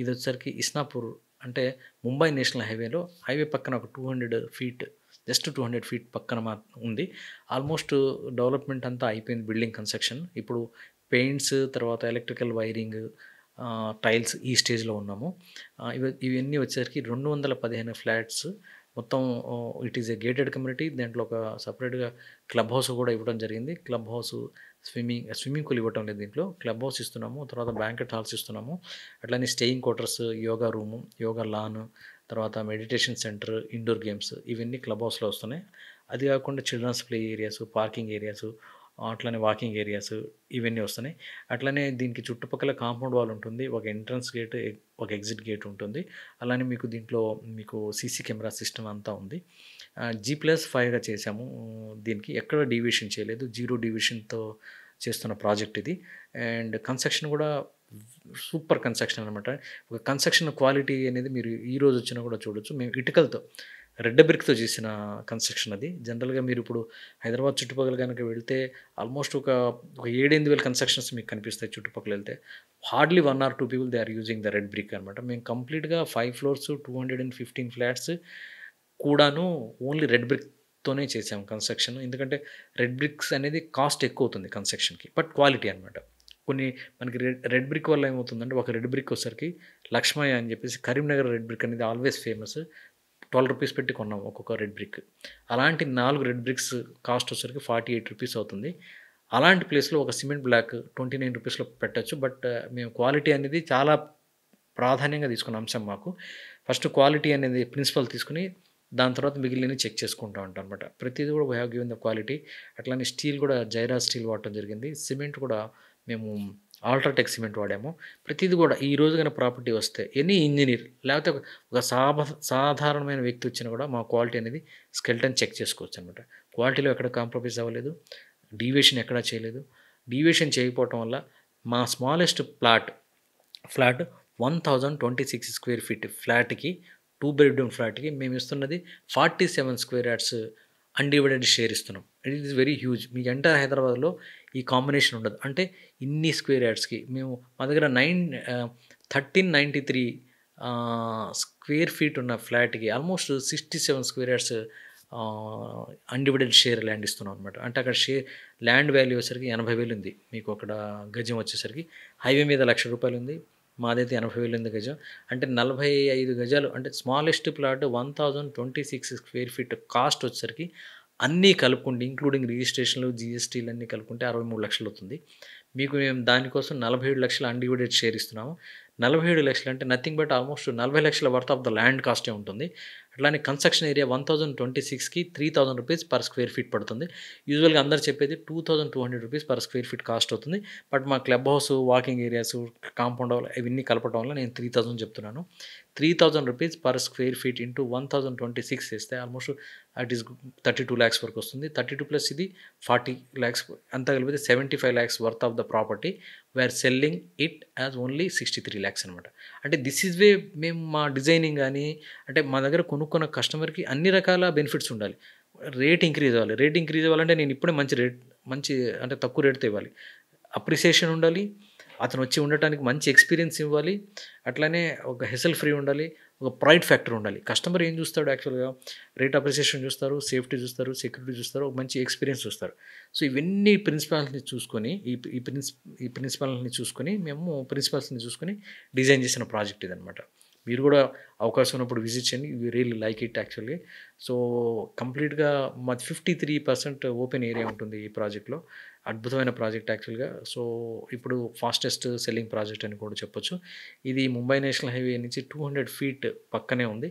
ఇదొచ్చేసరికి ఇస్నాపూర్ అంటే ముంబై నేషనల్ హైవే పక్కన ఒక 200 ఫీట్ జస్ట్ 200 ఫీట్ పక్కన ఉంది. ఆల్మోస్ట్ డెవలప్‌మెంట్ అంతా అయిపోయింది బిల్డింగ్ కన్‌స్ట్రక్షన్. ఇప్పుడు పెయింట్స్ తర్వాత ఎలక్ట్రికల్ వైరింగ్ టైల్స్ ఈ స్టేజ్‌లో ఉన్నాము. ఇవన్నీ వచ్చేసరికి 215 ఫ్లాట్స్ మొత్తం. It is a gated community. దాంట్లో ఒక సెపరేట్‌గా క్లబ్ హౌస్ కూడా ఇవ్వడం జరిగింది. క్లబ్ హౌసు, స్విమ్మింగ్ పూల్ ఇవ్వటం లేదు దీంట్లో. క్లబ్ హౌస్ ఇస్తున్నాము. తర్వాత బ్యాంక్వెట్ హాల్స్ ఇస్తున్నాము. అట్లనే staying quarters, yoga room, yoga lawn, తర్వాత మెడిటేషన్ సెంటర్, ఇండోర్ గేమ్స్ ఇవన్నీ క్లబ్ హౌస్‌లో వస్తున్నాయి. అది కాకుండా children's play areas, parking areas, అట్లనే వాకింగ్ ఏరియాస్ ఇవన్నీ వస్తున్నాయి. అట్లనే దీనికి చుట్టుపక్కల కాంపౌండ్ వాల్ ఉంటుంది. ఒక ఎంట్రన్స్ గేట్, ఒక ఎగ్జిట్ గేట్ ఉంటుంది. అలానే దీంట్లో మీకు సీసీ కెమెరా సిస్టమ్ అంతా ఉంది. G+5గా చేశాము. దీనికి ఎక్కడ డీవియేషన్ చేయలేదు. జీరో డీవియేషన్‌తో చేస్తున్న ప్రాజెక్ట్ ఇది. అండ్ కన్‌స్ట్రక్షన్ కూడా సూపర్ కన్‌స్ట్రక్షన్ అనమాట. ఒక కన్‌స్ట్రక్షన్ క్వాలిటీ అనేది మీరు ఈరోజు వచ్చినా కూడా చూడొచ్చు. మేము ఇటుకలతో రెడ్ బ్రిక్‌తో చేసిన కన్‌స్ట్రక్షన్ అది. జనరల్‌గా మీరిప్పుడు హైదరాబాద్ చుట్టుపక్కల గనుక వెళ్తే ఆల్మోస్ట్ ఒక 7, 8,000 కన్‌స్ట్రక్షన్స్ మీకు కనిపిస్తాయి చుట్టుపక్కల వెళ్తే. Hardly 1 or 2 people they are using the red brick అనమాట. మేము కంప్లీట్‌గా 5 ఫ్లోర్స్, 215 ఫ్లాట్స్ కూడాను ఓన్లీ రెడ్ బ్రిక్‌తోనే చేసాం కన్‌స్ట్రక్షన్. ఎందుకంటే రెడ్ బ్రిక్స్ అనేది కాస్ట్ ఎక్కువవుతుంది కన్‌స్ట్రక్షన్‌కి. బట్ క్వాలిటీ అనమాట. కొన్ని మనకి రెడ్ బ్రిక్ వల్ల ఏమవుతుందంటే ఒక రెడ్ బ్రిక్ వచ్చేసరికి లక్ష్మయ్య అని చెప్పేసి కరీంనగర్ రెడ్ బ్రిక్ అనేది ఆల్వేస్ ఫేమస్. ₹12 పెట్టి కొన్నాం ఒక్కొక్క రెడ్ బ్రిక్. అలాంటి 4 రెడ్ బ్రిక్స్ కాస్ట్ వచ్చేసరికి ₹48 అవుతుంది. అలాంటి ప్లేస్‌లో ఒక సిమెంట్ బ్లాక్ ₹29లో పెట్టొచ్చు. బట్ మేము క్వాలిటీ అనేది చాలా ప్రాధాన్యంగా తీసుకున్న అంశం మాకు. ఫస్ట్ క్వాలిటీ అనేది ప్రిన్సిపల్ తీసుకొని దాని తర్వాత మిగిలినవి చెక్ చేసుకుంటా ఉంటాం అనమాట. ప్రతిది కూడా we have given the quality. అట్లానే స్టీల్ కూడా జైరా స్టీల్ వాడటం జరిగింది. సిమెంట్ కూడా మేము అల్ట్రాటెక్ సిమెంట్ వాడాము. ప్రతిది కూడా ఈ రోజు గాని ప్రాపర్టీ వస్తే ఎనీ ఇంజినీర్ లేకపోతే ఒక సాధారణమైన వ్యక్తి వచ్చినా కూడా మా క్వాలిటీ అనేది స్కెల్టన్ చెక్ చేసుకోవచ్చనమాట. క్వాలిటీలో ఎక్కడ కాంప్రమైజ్ అవ్వలేదు. డీవియేషన్ ఎక్కడా చేయలేదు. డీవియేషన్ చేయకపోవటం వల్ల మా స్మాలెస్ట్ ఫ్లాట్ 1026 స్క్వేర్ ఫీట్ ఫ్లాట్‌కి 2 బెడ్‌రూమ్ ఫ్లాట్‌కి మేము ఇస్తున్నది 47 స్క్వేర్ యార్డ్స్ అన్‌డివైడెడ్ షేర్ ఇస్తున్నాం. It is very huge. మీకు ఎంటైర్ హైదరాబాద్‌లో ఈ కాంబినేషన్ ఉండదు. అంటే ఇన్ని స్క్వేర్ యార్డ్స్‌కి మేము మా దగ్గర 1393 స్క్వేర్ ఫీట్ ఉన్న ఫ్లాట్‌కి almost 67 square yards undivided share land ఇస్తున్నాం అనమాట. అంటే అక్కడ ల్యాండ్ వాల్యూ వచ్చేసరికి 80,000 ఉంది. మీకు అక్కడ గజం వచ్చేసరికి. హైవే మీద రూ. 1,00,000 ఉంది. మాదైతే 80,000 ఉంది గజం. అంటే 45 గజాలు అంటే smallest plot 1026 square feet cost వచ్చేసరికి అన్నీ కలుపుకుంటే ఇంక్లూడింగ్ రిజిస్ట్రేషన్‌లు, జీఎస్టీలు అన్నీ కలుపుకుంటే 63,00,000 అవుతుంది. మీకు మేము దానికోసం 47,00,000 అన్‌డివైడెడ్ షేర్ ఇస్తున్నాము. 47,00,000 అంటే nothing but almost 40,00,000 worth of the land కాస్టే ఉంటుంది. అట్లానే కన్‌స్ట్రక్షన్ ఏరియా 1026కి రూ. 3,000 పర్ స్క్వేర్ ఫీట్ పడుతుంది. యూజువల్‌గా అందరూ చెప్పేది రూ. 2,200 పర్ స్క్వేర్ ఫీట్ కాస్ట్ అవుతుంది. బట్ మా club house, walking areas, compound wall ఇవన్నీ కలపడం వల్ల నేను 3,000 చెప్తున్నాను. రూ. 3,000 పర్ స్క్వేర్ ఫీట్ ఇంటూ 1026 చేస్తే ఆల్మోస్ట్ దట్ ఈస్ 32 లాక్స్ వరకు వస్తుంది. 32 ప్లస్ ఇది 40 లాక్స్ అంతా కలిపితే 75 lakhs worth of the property we're selling it as only 63 lakhs అనమాట. అంటే దిస్ ఈజ్ వే మేము మా డిజైనింగ్ గానీ అంటే మా దగ్గర కొనుక్కున్న కస్టమర్‌కి అన్ని రకాల బెనిఫిట్స్ ఉండాలి. రేట్ ఇంక్రీజ్ అవ్వాలి. రేట్ ఇంక్రీజ్ అవ్వాలంటే నేను ఇప్పుడే మంచి అంటే తక్కువ రేట్‌తో ఇవ్వాలి. అప్రిసియేషన్ ఉండాలి. అతను వచ్చి ఉండటానికి మంచి ఎక్స్‌పీరియన్స్ ఇవ్వాలి. అట్లానే ఒక హెసల్ ఫ్రీ ఉండాలి. ఒక ప్రైడ్ ఫ్యాక్టర్ ఉండాలి. కస్టమర్ ఏం చూస్తాడు యాక్చువల్‌గా రేట్ అప్రిసియేషన్ చూస్తారు, సేఫ్టీ చూస్తారు, సెక్యూరిటీ చూస్తారు, ఒక మంచి ఎక్స్‌పీరియన్స్ చూస్తారు. సో ఇవన్నీ ప్రిన్సిపల్స్‌ని చూసుకొని ఈ ప్రిన్సిపల్స్‌ని చూసుకొని మేము ప్రిన్సిపల్స్‌ని చూసుకొని డిజైన్ చేసిన ప్రాజెక్ట్ ఇదనమాట. మీరు కూడా అవకాశం ఉన్నప్పుడు విజిట్ చేయండి. You really like it actually. So కంప్లీట్‌గా మాది 53% ఓపెన్ ఏరియా ఉంటుంది ఈ ప్రాజెక్ట్‌లో. అద్భుతమైన ప్రాజెక్ట్ యాక్చువల్‌గా. సో ఇప్పుడు ఫాస్టెస్ట్ సెల్లింగ్ ప్రాజెక్ట్ అని కూడా చెప్పొచ్చు. ఇది ముంబై నేషనల్ హైవే నుంచి 200 ఫీట్ పక్కనే ఉంది.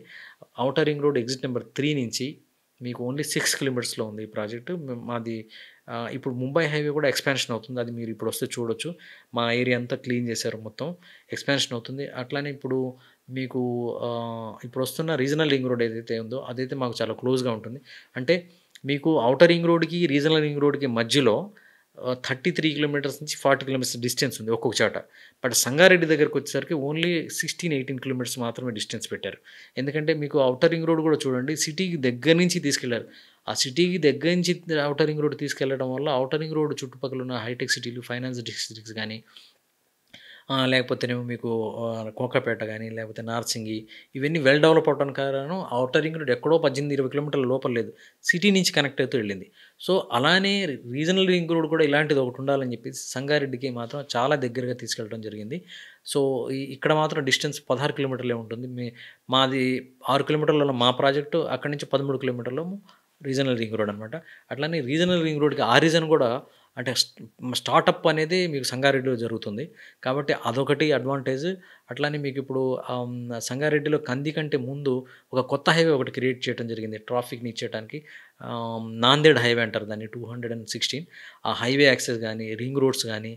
Outer ring road exit number 3 నుంచి మీకు ఓన్లీ 6 కిలోమీటర్స్‌లో ఉంది ఈ ప్రాజెక్ట్. మాది ఇప్పుడు ముంబై హైవే కూడా ఎక్స్‌పాన్షన్ అవుతుంది. అది మీరు ఇప్పుడు వస్తే చూడొచ్చు. మా ఏరియా అంతా క్లీన్ చేశారు మొత్తం. ఎక్స్‌పాన్షన్ అవుతుంది. అట్లానే ఇప్పుడు మీకు ఇప్పుడు వస్తున్న రీజనల్ రింగ్ రోడ్ ఏదైతే ఉందో అదైతే మాకు చాలా క్లోజ్‌గా ఉంటుంది. అంటే మీకు ఔటర్ రింగ్ రోడ్‌కి, రీజనల్ రింగ్ రోడ్‌కి మధ్యలో 33 కిలోమీటర్స్ నుంచి 40 కిలోమీటర్స్ డిస్టెన్స్ ఉంది ఒక్కొక్క చోట. బట్ సంగారెడ్డి దగ్గరకొచ్చేసరికి ఓన్లీ 16, 18 కిలోమీటర్స్ మాత్రమే డిస్టెన్స్ పెట్టారు. ఎందుకంటే మీకు ఔటర్ రింగ్ రోడ్ కూడా చూడండి సిటీకి దగ్గర నుంచి తీసుకెళ్లారు. ఆ సిటీకి దగ్గర నుంచి ఔటర్ రింగ్ రోడ్ తీసుకెళ్లడం వల్ల ఔటర్ రింగ్ రోడ్ చుట్టుపక్కల ఉన్న హైటెక్ సిటీలు, ఫైనాన్స్ డిస్ట్రిక్ట్స్ గాని లేకపోతేనేమో మీకు కోకాపేట గాని, లేకపోతే నార్సింగి ఇవన్నీ వెల్ డెవలప్ అవ్వడానికి కారణం ఔటర్ రింగ్ రోడ్ ఎక్కడో 18, 20 కిలోమీటర్ల లోపల లేదు. సిటీ నుంచి కనెక్ట్ అవుతూ వెళ్ళింది. సో, అలానే రీజనల్ రింగ్ రోడ్ కూడా ఇలాంటిది ఒకటి ఉండాలని చెప్పేసి సంగారెడ్డికి మాత్రం చాలా దగ్గరగా తీసుకెళ్ళడం జరిగింది. సో, ఇక్కడ మాత్రం డిస్టెన్స్ 16 కిలోమీటర్లే ఉంటుంది. మాది 6 కిలోమీటర్లలో మా ప్రాజెక్టు అక్కడి నుంచి 13 కిలోమీటర్లు రీజనల్ రింగ్ రోడ్ అనమాట. అట్లనే రీజనల్ రింగ్ రోడ్‌కి ఆ రీజన్ కూడా అంటే స్టార్టప్ అనేది మీకు సంగారెడ్డిలో జరుగుతుంది. కాబట్టి అదొకటి అడ్వాంటేజ్. అట్లానే మీకిప్పుడు సంగారెడ్డిలో కంది కంటే ముందు ఒక కొత్త హైవే ఒకటి క్రియేట్ చేయడం జరిగింది. ట్రాఫిక్‌ని ఇచ్చేయటానికి నాందేడ్ హైవే అంటారు దాన్ని 216. ఆ హైవే యాక్సెస్ గానీ, రింగ్ రోడ్స్ గానీ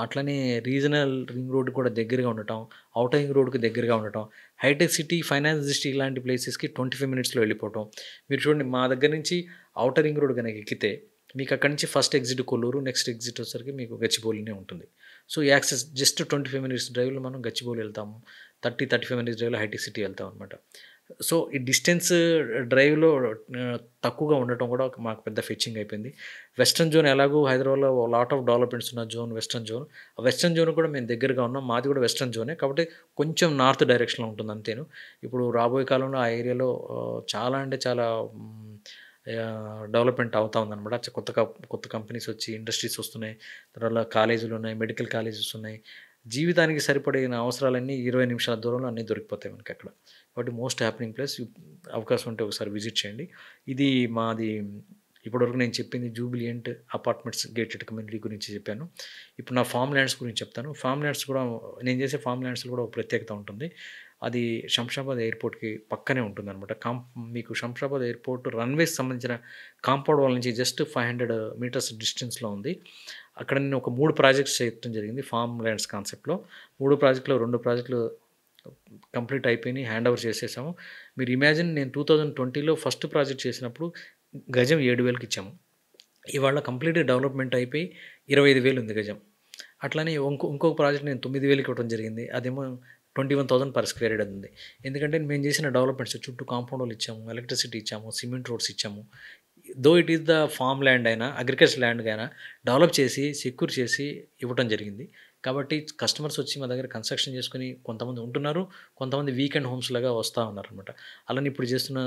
అట్లనే రీజనల్ రింగ్ రోడ్ కూడా దగ్గరగా ఉండటం, ఔటర్ రింగ్ రోడ్‌కి దగ్గరగా ఉండటం, హైటెక్ సిటీ, ఫైనాన్స్ డిస్ట్రిక్ట్ ఇలాంటి ప్లేసెస్‌కి 25 మినిట్స్‌లో వెళ్ళిపోవటం. మీరు చూడండి మా దగ్గర నుంచి ఔటర్ రింగ్ రోడ్ గనక ఎక్కితే మీకు అక్కడి నుంచి first exit Kollur, next exit వచ్చేసరికి మీకు గచ్చిబౌలినే ఉంటుంది. సో, ఈ యాక్సెస్ జస్ట్ 25 మినిట్స్ డ్రైవ్‌లో మనం గచ్చిబౌలి వెళ్తాము. 35 మినిట్స్ డ్రైవ్‌లో హైటెక్ సిటీ వెళ్తాం అనమాట. సో, ఈ డిస్టెన్స్ డ్రైవ్‌లో తక్కువగా ఉండటం కూడా మాకు పెద్ద ఫెచ్చింగ్ అయిపోయింది. వెస్టర్న్ జోన్ ఎలాగో హైదరాబాద్‌లో లాట్ ఆఫ్ డెవలప్‌మెంట్స్ ఉన్న జోన్ వెస్టర్న్ జోన్. ఆ వెస్టర్న్ జోన్ కూడా మేము దగ్గరగా ఉన్నాం. మాది కూడా వెస్టర్న్ జోనే. కాబట్టి కొంచెం నార్త్ డైరెక్షన్‌లో ఉంటుంది అంతేను. ఇప్పుడు రాబోయే కాలంలో ఆ ఏరియాలో చాలా అంటే చాలా డెవలప్‌మెంట్ అవుతా ఉందనమాట. కొత్త కంపెనీస్ వచ్చి ఇండస్ట్రీస్ వస్తున్నాయి. తర్వాత కాలేజీలున్నాయి, మెడికల్ కాలేజెస్ ఉన్నాయి. జీవితానికి సరిపడిన అవసరాలన్నీ 20 నిమిషాల దూరంలో అన్నీ దొరికిపోతాయి మనకక్కడ. కాబట్టి మోస్ట్ హ్యాపెనింగ్ ప్లేస్. అవకాశం ఉంటే ఒకసారి విజిట్ చేయండి. ఇది మాది ఇప్పటివరకు నేను చెప్పింది జూబిలియంట్ అపార్ట్మెంట్స్ గేటెడ్ కమ్యూనిటీ గురించి చెప్పాను. ఇప్పుడు నా ఫార్మ్ ల్యాండ్స్ గురించి చెప్తాను. ఫార్మ్ ల్యాండ్స్ కూడా నేను చేసే ఫార్మ్ ల్యాండ్స్‌లో కూడా ఒక ప్రత్యేకత ఉంటుంది. అది శంషాబాద్ ఎయిర్‌పోర్ట్‌కి పక్కనే ఉంటుందనమాట. మీకు శంషాబాద్ ఎయిర్‌పోర్ట్ రన్‌వేకి సంబంధించిన కాంపౌండ్ వాల్ నుంచి జస్ట్ 500 మీటర్స్ డిస్టెన్స్‌లో ఉంది. అక్కడ నేను ఒక 3 ప్రాజెక్ట్స్ చేయటం జరిగింది ఫార్మ్ ల్యాండ్స్ కాన్సెప్ట్‌లో. 3 ప్రాజెక్ట్‌లో 2 ప్రాజెక్ట్‌లు కంప్లీట్ అయిపోయినాయి. హ్యాండ్ ఓవర్ చేసేసాము. మీరు ఇమాజిన్ నేను 2020లో ఫస్ట్ ప్రాజెక్ట్ చేసినప్పుడు గజం 7,000కి ఇచ్చాము. ఇవాళ కంప్లీట్‌గా డెవలప్‌మెంట్ అయిపోయి 25,000 ఉంది గజం. అట్లనే ఇంకొక ప్రాజెక్ట్ నేను 9,000కి ఇవ్వడం జరిగింది. అదేమో 21,000 పర్ స్క్వేర్ యార్డ్ ఉంది. ఎందుకంటే మేము చేసిన డెవలప్‌మెంట్స్ చుట్టూ కాంపౌండ్ వాల్ ఇచ్చాము, ఎలక్ట్రిసిటీ ఇచ్చాము, సిమెంట్ రోడ్స్ ఇచ్చాము. Though it is the farm land అయినా, అగ్రికల్చర్ ల్యాండ్ అయినా డెవలప్ చేసి, సెక్యూర్ చేసి ఇవ్వటం జరిగింది. కాబట్టి కస్టమర్స్ వచ్చి మా దగ్గర కన్‌స్ట్రక్షన్ చేసుకొని కొంతమంది ఉంటున్నారు. కొంతమంది వీకెండ్ హోమ్స్ లాగా వస్తా ఉన్నారనమాట. అలానే ఇప్పుడు చేస్తున్న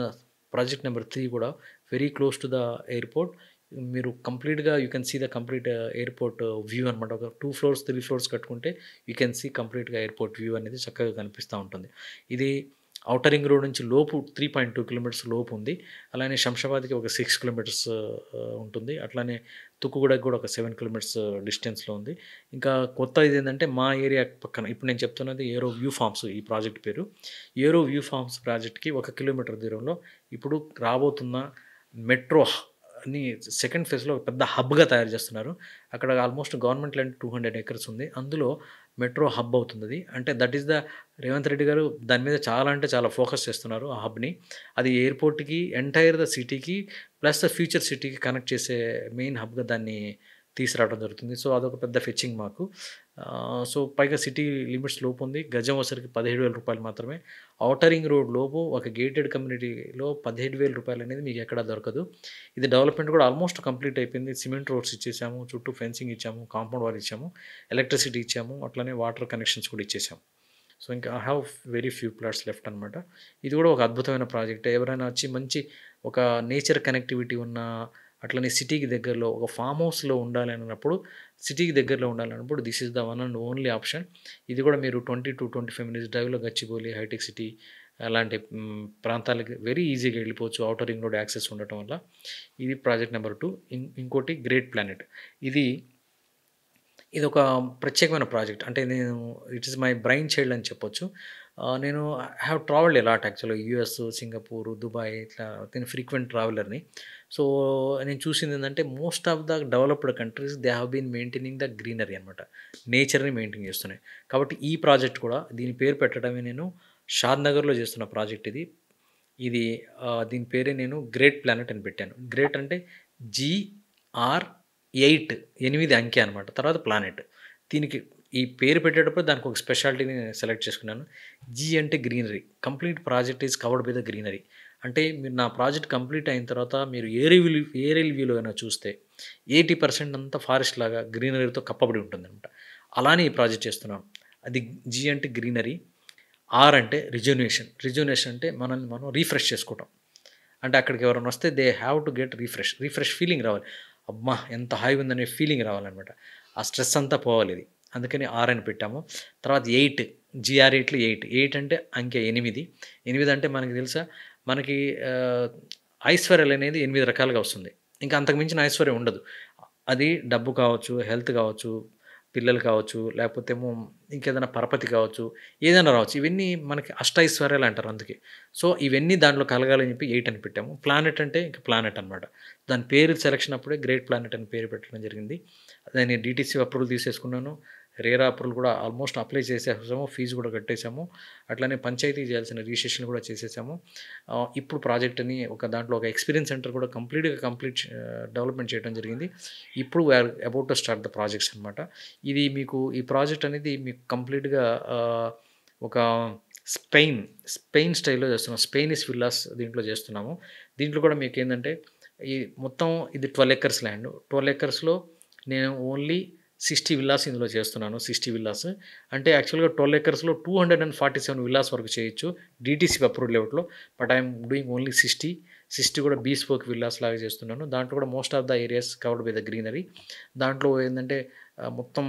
ప్రాజెక్ట్ నెంబర్ 3 కూడా very close to the airport. మీరు కంప్లీట్‌గా you can see the complete airport view అనమాట. ఒక 2 ఫ్లోర్స్, 3 ఫ్లోర్స్ కట్టుకుంటే యూ కెన్ సీ కంప్లీట్‌గా ఎయిర్‌పోర్ట్ వ్యూ అనేది చక్కగా కనిపిస్తా ఉంటుంది. ఇది ఔటర్ రింగ్ రోడ్ నుంచి లోపు 3.2 కిలోమీటర్స్ లోపు ఉంది. అలానే శంషాబాద్‌కి ఒక 6 కిలోమీటర్స్ ఉంటుంది. అట్లానే తుక్కుగూడకి కూడా ఒక 7 కిలోమీటర్స్ డిస్టెన్స్‌లో ఉంది. ఇంకా కొత్త ఇదేంటంటే మా ఏరియా పక్కన ఇప్పుడు నేను చెప్తున్నది ఏరో వ్యూ ఫార్మ్స్ ఈ ప్రాజెక్ట్ పేరు. ఏరో వ్యూ ఫార్మ్స్ ప్రాజెక్ట్‌కి 1 కిలోమీటర్ దూరంలో ఇప్పుడు రాబోతున్న మెట్రో అని సెకండ్ ఫేజ్‌లో ఒక పెద్ద హబ్‌గా తయారు చేస్తున్నారు. అక్కడ ఆల్మోస్ట్ గవర్నమెంట్ ల్యాండ్ 200 ఎకర్స్ ఉంది. అందులో మెట్రో హబ్ అవుతుందది. అంటే that is the Revanth Reddy garu దాని మీద చాలా అంటే చాలా ఫోకస్ చేస్తున్నారు ఆ హబ్‌ని. అది ఎయిర్‌పోర్ట్‌కి ఎంటైర్ ద సిటీకి ప్లస్ ద ఫ్యూచర్ సిటీకి కనెక్ట్ చేసే మెయిన్ హబ్‌గా దాన్ని తీసుకురావడం జరుగుతుంది. సో, అదొక పెద్ద ఫెచ్చింగ్ మాకు. సో, పైగా సిటీ లిమిట్స్ లోపు ఉంది. గజం వచ్చేసరికి రూ. 17,000 మాత్రమే. ఔటర్ రింగ్ రోడ్ లోపు ఒక గేటెడ్ కమ్యూనిటీలో రూ. 17,000 అనేది మీకు ఎక్కడా దొరకదు. ఇది డెవలప్‌మెంట్ కూడా ఆల్మోస్ట్ కంప్లీట్ అయిపోయింది. సిమెంట్ రోడ్స్ ఇచ్చేసాము. చుట్టూ ఫెన్సింగ్ ఇచ్చాము. కాంపౌండ్ వాల్ ఇచ్చాము. ఎలక్ట్రిసిటీ ఇచ్చాము. అట్లనే వాటర్ కనెక్షన్స్ కూడా ఇచ్చేసాము. సో, ఇంకా I have very few plots left అనమాట. ఇది కూడా ఒక అద్భుతమైన ప్రాజెక్టే. ఎవరైనా వచ్చి మంచి ఒక నేచర్ కనెక్టివిటీ ఉన్న అట్లనే సిటీకి దగ్గరలో ఒక ఫార్మ్ హౌస్‌లో ఉండాలి అన్నప్పుడు, సిటీకి దగ్గరలో ఉండాలన్నప్పుడు this is the one and only option. ఇది కూడా మీరు 20-25 మినిట్స్ డ్రైవ్‌లో గచ్చిబౌలి, హైటెక్ సిటీ అలాంటి ప్రాంతాలకి వెరీ ఈజీగా వెళ్ళిపోవచ్చు. ఔటర్ రింగ్ రోడ్ యాక్సెస్ ఉండటం వల్ల. ఇది ప్రాజెక్ట్ నెంబర్ 2. ఇంకోటి గ్రేట్ ప్లానెట్. ఇది ఇదొక ప్రత్యేకమైన ప్రాజెక్ట్. అంటే నేను it is my brain child అని చెప్పొచ్చు. నేను I have travelled a lot యాక్చువల్‌గా యూఎస్, సింగపూర్, దుబాయ్ ఇట్లా నేను ఫ్రీక్వెంట్ ట్రావెలర్‌ని. సో, నేను చూసిందేంటంటే most of the developed countries they have been maintaining the greenery అనమాట. నేచర్‌ని మెయింటైన్ చేస్తున్నాయి. కాబట్టి ఈ ప్రాజెక్ట్ కూడా దీని పేరు పెట్టడమే నేను షాద్‌నగర్‌లో చేస్తున్న ప్రాజెక్ట్ ఇది. ఇది దీని పేరే నేను గ్రేట్ ప్లానెట్ అని పెట్టాను. గ్రేట్ అంటే GR8 8 అంకె అనమాట. తర్వాత ప్లానెట్. దీనికి ఈ పేరు పెట్టేటప్పుడు దానికి ఒక స్పెషాలిటీని సెలెక్ట్ చేసుకున్నాను. జీ అంటే greenery. Complete project is covered by the greenery. అంటే మీరు నా ప్రాజెక్ట్ కంప్లీట్ అయిన తర్వాత మీరు ఏరియల్ వ్యూలో అయినా చూస్తే 80% అంతా ఫారెస్ట్ లాగా గ్రీనరీతో కప్పబడి ఉంటుందనమాట. అలానే ఈ ప్రాజెక్ట్ చేస్తున్నాం. అది జీ అంటే గ్రీనరీ. ఆర్ అంటే రిజువనేషన్. రిజువనేషన్ అంటే మనల్ని మనం రిఫ్రెష్ చేసుకోవటం. అంటే అక్కడికి ఎవరైనా వస్తే they have to get refresh feeling రావాలి. అబ్బా! ఎంత హాయిగా ఉందనే ఫీలింగ్ రావాలనమాట. ఆ స్ట్రెస్ అంతా పోవాలి ఇది. అందుకని ఆర్ అని పెట్టాము. తర్వాత 8 జీఆర్8లో 8 అంటే అంకె 8. 8 అంటే మనకి తెలుసా? మనకి ఐశ్వర్యాలనేది 8 రకాలుగా వస్తుంది. ఇంకా అంతకు మించిన ఐశ్వర్యం ఉండదు. అది డబ్బు కావచ్చు, హెల్త్ కావచ్చు, పిల్లలు కావచ్చు, లేకపోతేమో ఇంకేదైనా పరపతి కావచ్చు, ఏదైనా రావచ్చు. ఇవన్నీ మనకి అష్టైశ్వర్యాలు అంటారు అందుకే. సో, ఇవన్నీ దాంట్లో కలగాలని చెప్పి 8 అని పెట్టాము. ప్లానెట్ అంటే ఇంక ప్లానెట్ అనమాట. దాని పేరు సెలక్షన్ అప్పుడే గ్రేట్ ప్లానెట్ అని పేరు పెట్టడం జరిగింది. నేను డీటీసీ అప్రూవల్ తీసేసుకున్నాను. రేరా అప్రూవల్ కూడా ఆల్మోస్ట్ అప్లై చేసేసాము. ఫీజు కూడా కట్టేసాము. అట్లనే పంచాయతీ చేయాల్సిన రిజిస్ట్రేషన్ కూడా చేసేసాము. ఇప్పుడు ప్రాజెక్ట్‌ని దాంట్లో ఒక ఎక్స్‌పీరియన్స్ సెంటర్ కూడా కంప్లీట్ డెవలప్‌మెంట్ చేయడం జరిగింది. ఇప్పుడు we are about to start the projects అనమాట. ఇది మీకు ఈ ప్రాజెక్ట్ అనేది మీకు కంప్లీట్‌గా ఒక స్పెయిన్ స్టైల్‌లో చేస్తున్నాం. స్పెయినిష్ విల్లాస్ దీంట్లో చేస్తున్నాము. దీంట్లో కూడా మీకేందంటే ఈ మొత్తం ఇది 12 ఎకర్స్ ల్యాండ్. 12 ఎకర్స్‌లో నేను ఓన్లీ 60 విల్లాస్ ఇందులో చేస్తున్నాను. 60 విల్లాస్. అంటే యాక్చువల్‌గా 12 ఎకర్స్‌లో 247 విల్లాస్ వరకు చేయొచ్చు. డీటీసీ అప్రూవ్డ్ లేఅవుట్‌లో. But I am doing only 60. 60 కూడా బీస్పోక్ విల్లాస్ లాగా చేస్తున్నాను. దాంట్లో కూడా most of the areas covered by the greenery. దాంట్లో ఏందంటే మొత్తం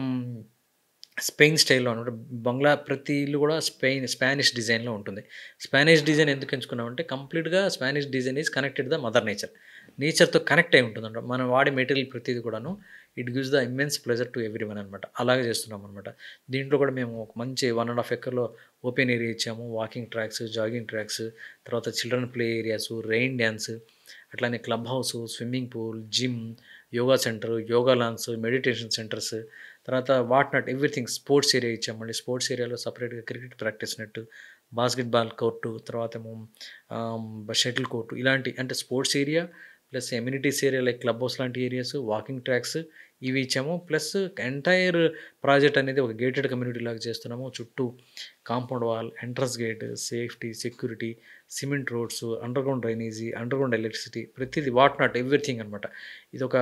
స్పెయిన్ స్టైల్‌లో అనమాట. బంగ్లా ప్రతి ఇల్లు కూడా స్పానిష్ డిజైన్‌లో ఉంటుంది. స్పానిష్ డిజైన్ ఎందుకు ఎంచుకున్నామంటే కంప్లీట్‌గా Spanish design is connected the mother nature. నేచర్‌తో కనెక్ట్ అయి ఉంటుందన్నమాట. మనం వాడే మెటీరియల్ ప్రతీది కూడాను it gives the immense pleasure to everyone అనమాట. అలాగే చేస్తున్నామనమాట. దీంట్లో కూడా మేము ఒక మంచి 1½ ఎకర్‌లో ఓపెన్ ఏరియా ఇచ్చాము. వాకింగ్ ట్రాక్స్, జాగింగ్ ట్రాక్స్, తర్వాత children play areas, rain dance, అట్లానే club house, swimming pool, gym, yoga centre, yoga lawns, meditation centres, తర్వాత what not everything sports area ఇచ్చామండి. స్పోర్ట్స్ ఏరియాలో సెపరేట్‌గా cricket practice net, basketball court, తర్వాతేమో shuttle court ఇలాంటి అంటే sports area plus amenities area like club house లాంటి areas, walking tracks ఇవి ఇచ్చాము. ప్లస్ ఎంటైర్ ప్రాజెక్ట్ అనేది ఒక గేటెడ్ కమ్యూనిటీ లాగా చేస్తున్నాము. చుట్టూ compound wall, entrance gate, safety, security, cement roads, underground drainage, underground electricity ప్రతిది వాట్ నాట్ ఎవ్రీథింగ్ అనమాట. ఇదొక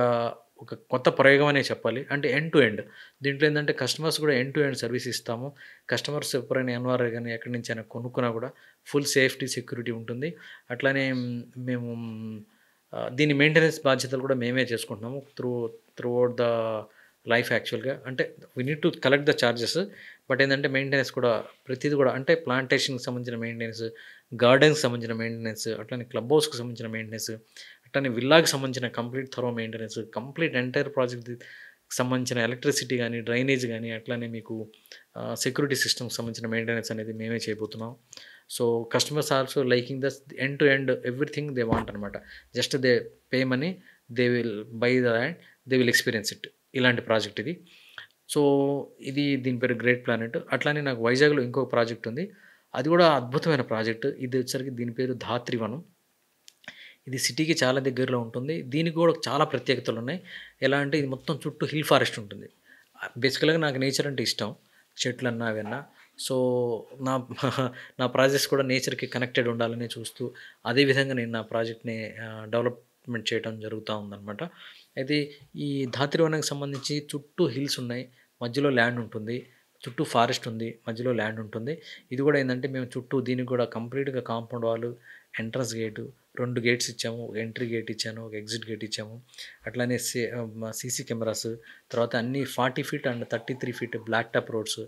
ఒక కొత్త ప్రయోగం అనే చెప్పాలి. అంటే ఎండ్ టు ఎండ్. దీంట్లో ఏందంటే కస్టమర్స్ కూడా ఎండ్ టు ఎండ్ సర్వీస్ ఇస్తాము. కస్టమర్స్ ఎప్పుడైనా ఎన్ఆర్ఐ గాని ఎక్కడి నుంచైనా కొనుక్కున్నా కూడా ఫుల్ సేఫ్టీ, సెక్యూరిటీ ఉంటుంది. అట్లానే మేము దీని మెయింటెనెన్స్ బాధ్యతలు కూడా మేమే చేసుకుంటున్నాము. త్రూఔట్ ద లైఫ్ యాక్చువల్‌గా. అంటే we need to collect the charges. But ఏందంటే మెయింటెనెన్స్ కూడా ప్రతీది కూడా అంటే ప్లాంటేషన్‌కి సంబంధించిన మెయింటెనెన్స్, గార్డెన్స్‌కి సంబంధించిన మెయింటెనెన్స్, అట్లనే క్లబ్ హౌస్‌కి సంబంధించిన మెయింటెనెన్స్, అట్లనే విల్లాకి సంబంధించిన complete thorough maintenance, complete entire ప్రాజెక్ట్‌ది సంబంధించిన ఎలక్ట్రిసిటీ గాని, డ్రైనేజ్ గాని, అట్లనే మీకు సెక్యూరిటీ సిస్టమ్‌కి సంబంధించిన మెయింటెనెన్స్ అనేది మేమే చేయబోతున్నాం. So, customers also liking the end to end everything they want అనమాట. Just they pay money, they will buy the land, they will experience it. ఇలాంటి ప్రాజెక్ట్ ఇది. సో, దీని పేరు గ్రేట్ ప్లానెట్. అట్లానే నాకు వైజాగ్‌లో ఇంకొక ప్రాజెక్ట్ ఉంది. అది కూడా అద్భుతమైన ప్రాజెక్ట్. ఇది వచ్చేసరికి దీని పేరు ధాత్రివనం. ఇది సిటీకి చాలా దగ్గరలో ఉంటుంది. దీనికి కూడా చాలా ప్రత్యేకతలున్నాయి. ఎలా అంటే ఇది మొత్తం చుట్టూ హిల్ ఫారెస్ట్ ఉంటుంది. బేసికల్‌గా నాకు నేచర్ అంటే ఇష్టం. చెట్లన్నా అవన్నా. సో, నా నా ప్రాజెక్ట్స్ కూడా నేచర్‌కి కనెక్టెడ్ ఉండాలని చూస్తూ, అదే విధంగా నేను నా ప్రాజెక్ట్‌ని డెవలప్‌మెంట్ చేయడం జరుగుతా ఉందనమాట. అయితే ఈ ధాత్రివనానికి సంబంధించి చుట్టూ హిల్స్ ఉన్నాయి. మధ్యలో ల్యాండ్ ఉంటుంది. చుట్టూ ఫారెస్ట్ ఉంది. మధ్యలో ల్యాండ్ ఉంటుంది. ఇది కూడా ఏందంటే మేము చుట్టూ దీనికి కూడా కంప్లీట్‌గా compound wall, entrance gate, 2 gates ఇచ్చాము. ఒక ఎంట్రీ గేట్ ఇచ్చాను. ఒక ఎగ్జిట్ గేట్ ఇచ్చాము. అట్లానే సీసీ కెమెరాస్, తర్వాత అన్నీ 40 feet and 33 feet block top roads,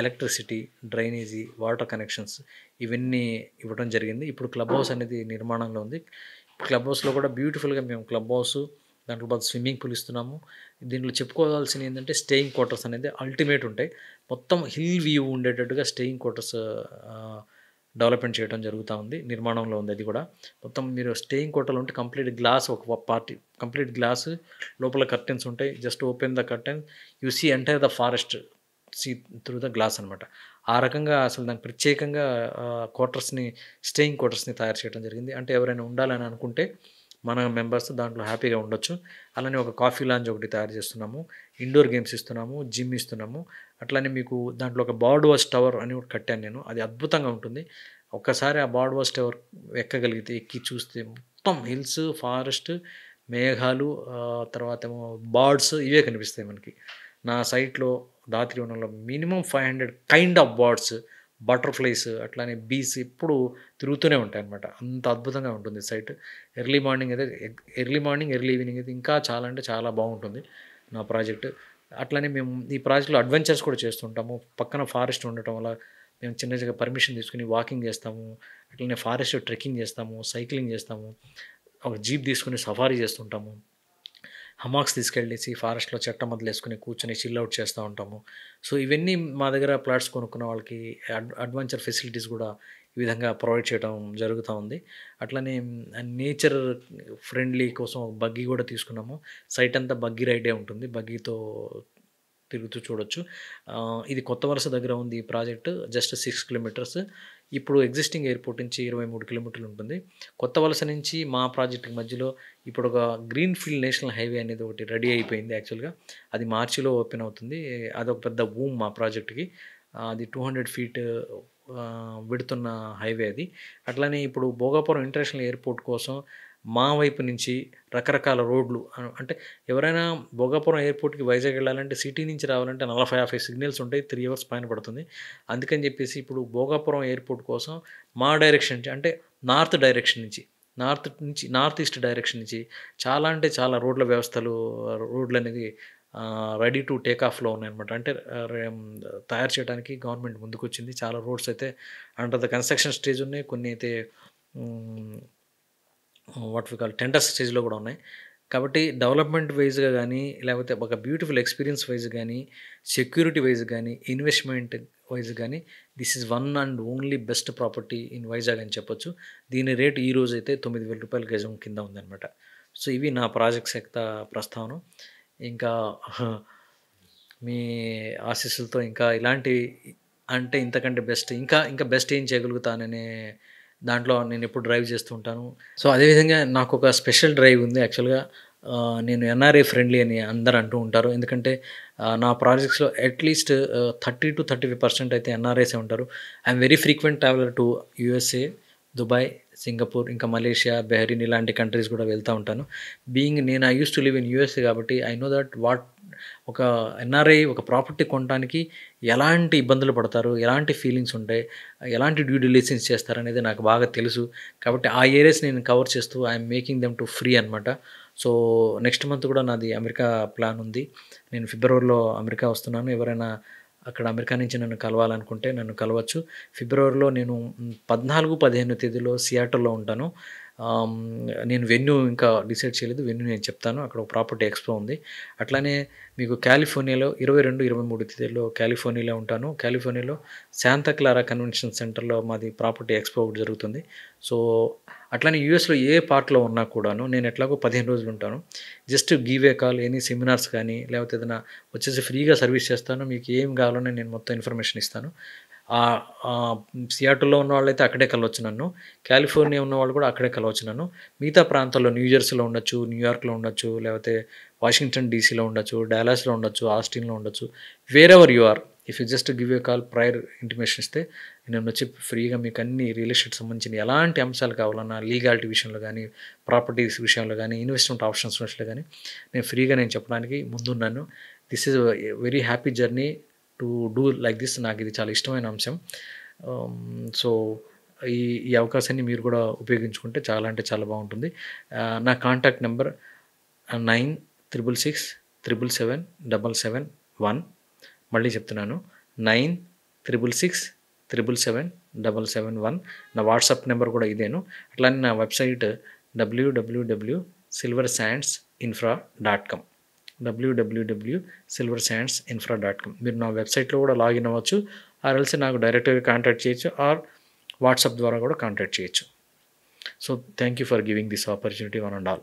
electricity, drainage, water connections ఇవన్నీ ఇవ్వడం జరిగింది. ఇప్పుడు క్లబ్ హౌస్ అనేది నిర్మాణంలో ఉంది. క్లబ్ హౌస్‌లో కూడా బ్యూటిఫుల్‌గా మేము క్లబ్ హౌస్, దాంట్లో పాటు స్విమ్మింగ్ పూల్ ఇస్తున్నాము. దీంట్లో చెప్పుకోవాల్సినవి ఏంటంటే స్టేయింగ్ క్వార్టర్స్ అనేది అల్టిమేట్ ఉంటాయి. మొత్తం హిల్ వ్యూ ఉండేటట్టుగా స్టేయింగ్ క్వార్టర్స్ డెవలప్‌మెంట్ చేయడం జరుగుతా ఉంది. నిర్మాణంలో ఉంది అది కూడా. మొత్తం మీరు స్టేయింగ్ క్వార్టర్‌లో ఉంటే కంప్లీట్ గ్లాస్ ఒక పార్టీ కంప్లీట్ గ్లాస్, లోపల కర్టెన్స్ ఉంటాయి. Just open the curtain you see entire the forest see through the glass అనమాట. ఆ రకంగా అసలు దానికి ప్రత్యేకంగా స్టేయింగ్ క్వార్టర్స్‌ని తయారు చేయడం జరిగింది. అంటే ఎవరైనా ఉండాలని అనుకుంటే మన మెంబర్స్ దాంట్లో హ్యాపీగా ఉండొచ్చు. అలానే ఒక కాఫీ లాంజ్ ఒకటి తయారు చేస్తున్నాము. ఇండోర్ గేమ్స్ ఇస్తున్నాము. జిమ్ ఇస్తున్నాము. అట్లానే మీకు దాంట్లో ఒక బర్డ్ వాచ్ టవర్ అని ఒకటి కట్టాను నేను. అది అద్భుతంగా ఉంటుంది. ఒక్కసారి ఆ బర్డ్ వాచ్ టవర్ ఎక్కగలిగితే, ఎక్కి చూస్తే మొత్తం హిల్స్, ఫారెస్ట్, మేఘాలు, తర్వాతేమో బర్డ్స్ ఇవే కనిపిస్తాయి మనకి. నా సైట్‌లో దాత్రివనంలో minimum 500 kind of birds, butterflies, అట్లానే బీస్ ఎప్పుడు తిరుగుతూనే ఉంటాయన్నమాట. అంత అద్భుతంగా ఉంటుంది site. Early morning, early evening అయితే ఇంకా చాలా అంటే చాలా బాగుంటుంది నా ప్రాజెక్ట్. అట్లనే మేము ఈ ప్రాజెక్ట్‌లో అడ్వెంచర్స్ కూడా చేస్తుంటాము. పక్కన ఫారెస్ట్ ఉండటం వల్ల మేము చిన్నగా పర్మిషన్ తీసుకొని వాకింగ్ చేస్తాము. అట్లనే ఫారెస్ట్ ట్రెక్కింగ్ చేస్తాము, సైక్లింగ్ చేస్తాము. ఒక జీప్ తీసుకొని సఫారీ చేస్తుంటాము. హమాక్స్ తీసుకెళ్ళేసి ఫారెస్ట్‌లో చెట్ట మొదలేసుకొని కూర్చొని చిల్ ఔట్ చేస్తా ఉంటాము. సో, ఇవన్నీ మా దగ్గర ప్లాట్స్ కొనుక్కున్న వాళ్ళకి అడ్వెంచర్ ఫెసిలిటీస్ కూడా ఈ విధంగా ప్రొవైడ్ చేయడం జరుగుతా ఉంది. అట్లనే నేచర్ ఫ్రెండ్లీ కోసం ఒక బగ్గీ కూడా తీసుకున్నాము. సైట్ అంతా బగ్గీ రైడే ఉంటుంది. బగ్గీతో తిరుగుతూ చూడొచ్చు. ఇది కొత్త వలస దగ్గర ఉంది ఈ ప్రాజెక్ట్. Just 6 kilometres. ఇప్పుడు ఎగ్జిస్టింగ్ ఎయిర్‌పోర్ట్ నుంచి 23 కిలోమీటర్లు ఉంటుంది. కొత్త వలస నుంచి మా ప్రాజెక్ట్‌కి మధ్యలో ఇప్పుడు ఒక గ్రీన్‌ఫీల్డ్ నేషనల్ హైవే అనేది ఒకటి రెడీ అయిపోయింది యాక్చువల్‌గా. అది మార్చిలో ఓపెన్ అవుతుంది. అదొక పెద్ద బూమ్ మా ప్రాజెక్ట్‌కి. అది 200 ఫీట్ విడ్త్ ఉన్న హైవే అది. అట్లనే ఇప్పుడు భోగాపురం ఇంటర్నేషనల్ ఎయిర్‌పోర్ట్ కోసం మా వైపు నుంచి రకరకాల రోడ్లు అంటే ఎవరైనా భోగాపురం ఎయిర్‌పోర్ట్‌కి వైజాగ్ వెళ్ళాలంటే సిటీ నుంచి రావాలంటే 40, 50 సిగ్నల్స్ ఉంటాయి. 3 అవర్స్ పైన పడుతుంది. అందుకని చెప్పేసి ఇప్పుడు భోగాపురం ఎయిర్‌పోర్ట్ కోసం మా డైరెక్షన్ నుంచి అంటే నార్త్ డైరెక్షన్ నుంచి నార్త్ ఈస్ట్ డైరెక్షన్ నుంచి చాలా అంటే చాలా రోడ్లనేది రెడీ టు టేక్ ఆఫ్‌లో ఉన్నాయన్నమాట. అంటే తయారు చేయడానికి గవర్నమెంట్ ముందుకొచ్చింది. చాలా రోడ్స్ అయితే అండర్ ద కన్‌స్ట్రక్షన్ స్టేజ్ ఉన్నాయి. కొన్ని అయితే హ్మ్. వాట్ వి కాల్ టెండర్ స్టేజ్‌లో కూడా ఉన్నాయి. కాబట్టి డెవలప్‌మెంట్ వైస్‌గా గానీ, లేకపోతే ఒక బ్యూటిఫుల్ ఎక్స్‌పీరియన్స్ వైస్ గానీ, సెక్యూరిటీ వైస్ గానీ, ఇన్వెస్ట్‌మెంట్ వైస్ గానీ, this is one and only best property in Vizag అని చెప్పొచ్చు. దీని రేట్ ఈ రోజైతే రూ. 9,000 గజం కింద ఉందనమాట. సో, ఇవి నా ప్రాజెక్ట్స్ యొక్క ప్రస్థానం. ఇంకా మీ ఆశీస్సులతో ఇంకా ఇలాంటి అంటే ఇంతకంటే బెస్ట్ ఇంకా బెస్ట్ ఏం చేయగలుగుతాననే దాంట్లో నేనెప్పుడు డ్రైవ్ చేస్తూ ఉంటాను. సో, అదేవిధంగా నాకొక స్పెషల్ డ్రైవ్ ఉంది యాక్చువల్‌గా. నేను ఎన్ఆర్ఐ ఫ్రెండ్లీ అని అందరూ అంటూ ఉంటారు. ఎందుకంటే నా ప్రాజెక్ట్స్‌లో అట్‌లీస్ట్ 30-35% అయితే ఎన్ఆర్ఐసే ఉంటారు. I'm very frequent traveller to USA, Dubai, Singapore, ఇంకా మలేషియా, బెహరీన్ ఇలాంటి కంట్రీస్ కూడా వెళ్తా ఉంటాను. నేను I used to live in USA కాబట్టి ఐ నో దట్ ఒక ఎన్ఆర్ఐ ఒక ప్రాపర్టీ కొనడానికి ఎలాంటి ఇబ్బందులు పడతారు, ఎలాంటి ఫీలింగ్స్ ఉంటాయి, ఎలాంటి డ్యూ డిలిజెన్స్ చేస్తారనేది నాకు బాగా తెలుసు. కాబట్టి ఆ ఏరియాస్ నేను కవర్ చేస్తూ I'm making them to free అనమాట. సో నెక్స్ట్ మంత్ కూడా నాది అమెరికా ప్లాన్ ఉంది. నేను ఫిబ్రవరిలో అమెరికా వస్తున్నాను. ఎవరైనా అక్కడ అమెరికా నుంచి నన్ను కలవాలనుకుంటే నన్ను కలవచ్చు. ఫిబ్రవరిలో నేను 14, 15 తేదీలో సియాటల్‌లో ఉంటాను. ఆహ్, నేను వెన్యూ ఇంకా డిసైడ్ చేయలేదు. వెన్యూ నేను చెప్తాను. అక్కడ ఒక ప్రాపర్టీ ఎక్స్‌పో ఉంది. అట్లానే మీకు కాలిఫోర్నియాలో 22, 23 తేదీల్లో కాలిఫోర్నియాలో ఉంటాను. కాలిఫోర్నియాలో శాంతా క్లారా కన్వెన్షన్ సెంటర్‌లో మాది ప్రాపర్టీ ఎక్స్‌పో ఒకటి జరుగుతుంది. సో, అట్లనే యూఎస్‌లో ఏ పార్ట్‌లో ఉన్నా కూడాను నేను ఎట్లాగో 15 రోజులు ఉంటాను. Just give a call, any seminars కానీ లేకపోతే ఏదైనా వచ్చేసి ఫ్రీగా సర్వీస్ చేస్తాను. మీకు ఏం కావాలన్నా నేను మొత్తం ఇన్ఫర్మేషన్ ఇస్తాను. సియాటిల్‌లో ఉన్నవాళ్ళైతే అక్కడే కలవచ్చు నన్ను. కాలిఫోర్నియా ఉన్నవాళ్ళు కూడా అక్కడే కలవచ్చు నన్ను. మిగతా ప్రాంతాల్లో న్యూ జెర్సీలో ఉండొచ్చు, న్యూయార్క్‌లో ఉండొచ్చు, లేకపోతే వాషింగ్టన్ డీసీలో ఉండొచ్చు, డాలస్‌లో ఉండొచ్చు, ఆస్టిన్‌లో ఉండొచ్చు. Wherever you are, if you just give a call prior intimation ఇస్తే నేనొచ్చి ఫ్రీగా మీకు అన్ని రియల్ ఎస్టేట్ సంబంధించిన ఎలాంటి అంశాలు కావాలన్నా లీగాలిటీ విషయంలో గానీ, ప్రాపర్టీస్ విషయంలో గానీ, ఇన్వెస్ట్‌మెంట్ ఆప్షన్స్ విషయంలో గానీ నేను చెప్పడానికి ముందున్నాను. This is a very happy journey to do like this. నాకు ఇది చాలా ఇష్టమైన అంశం. సో, ఈ ఈ అవకాశాన్ని మీరు కూడా ఉపయోగించుకుంటే చాలా అంటే చాలా బాగుంటుంది. నా కాంటాక్ట్ నెంబర్ 9666777771. మళ్ళీ చెప్తున్నాను, 9666777771. నా వాట్సాప్ నెంబర్ కూడా ఇదేను. అట్లానే నా వెబ్సైట్ www.silversandsinfra.com. www.silversandsinfra.com. మీరు నా వెబ్సైట్లో కూడా లాగిన్ అవ్వచ్చు, ఆర్ ఎల్స్ నాకు డైరెక్ట్‌గా కాంటాక్ట్ చేయొచ్చు, ఆర్ వాట్సాప్ ద్వారా కూడా కాంటాక్ట్ చేయొచ్చు. So, thank you for giving this opportunity one and all.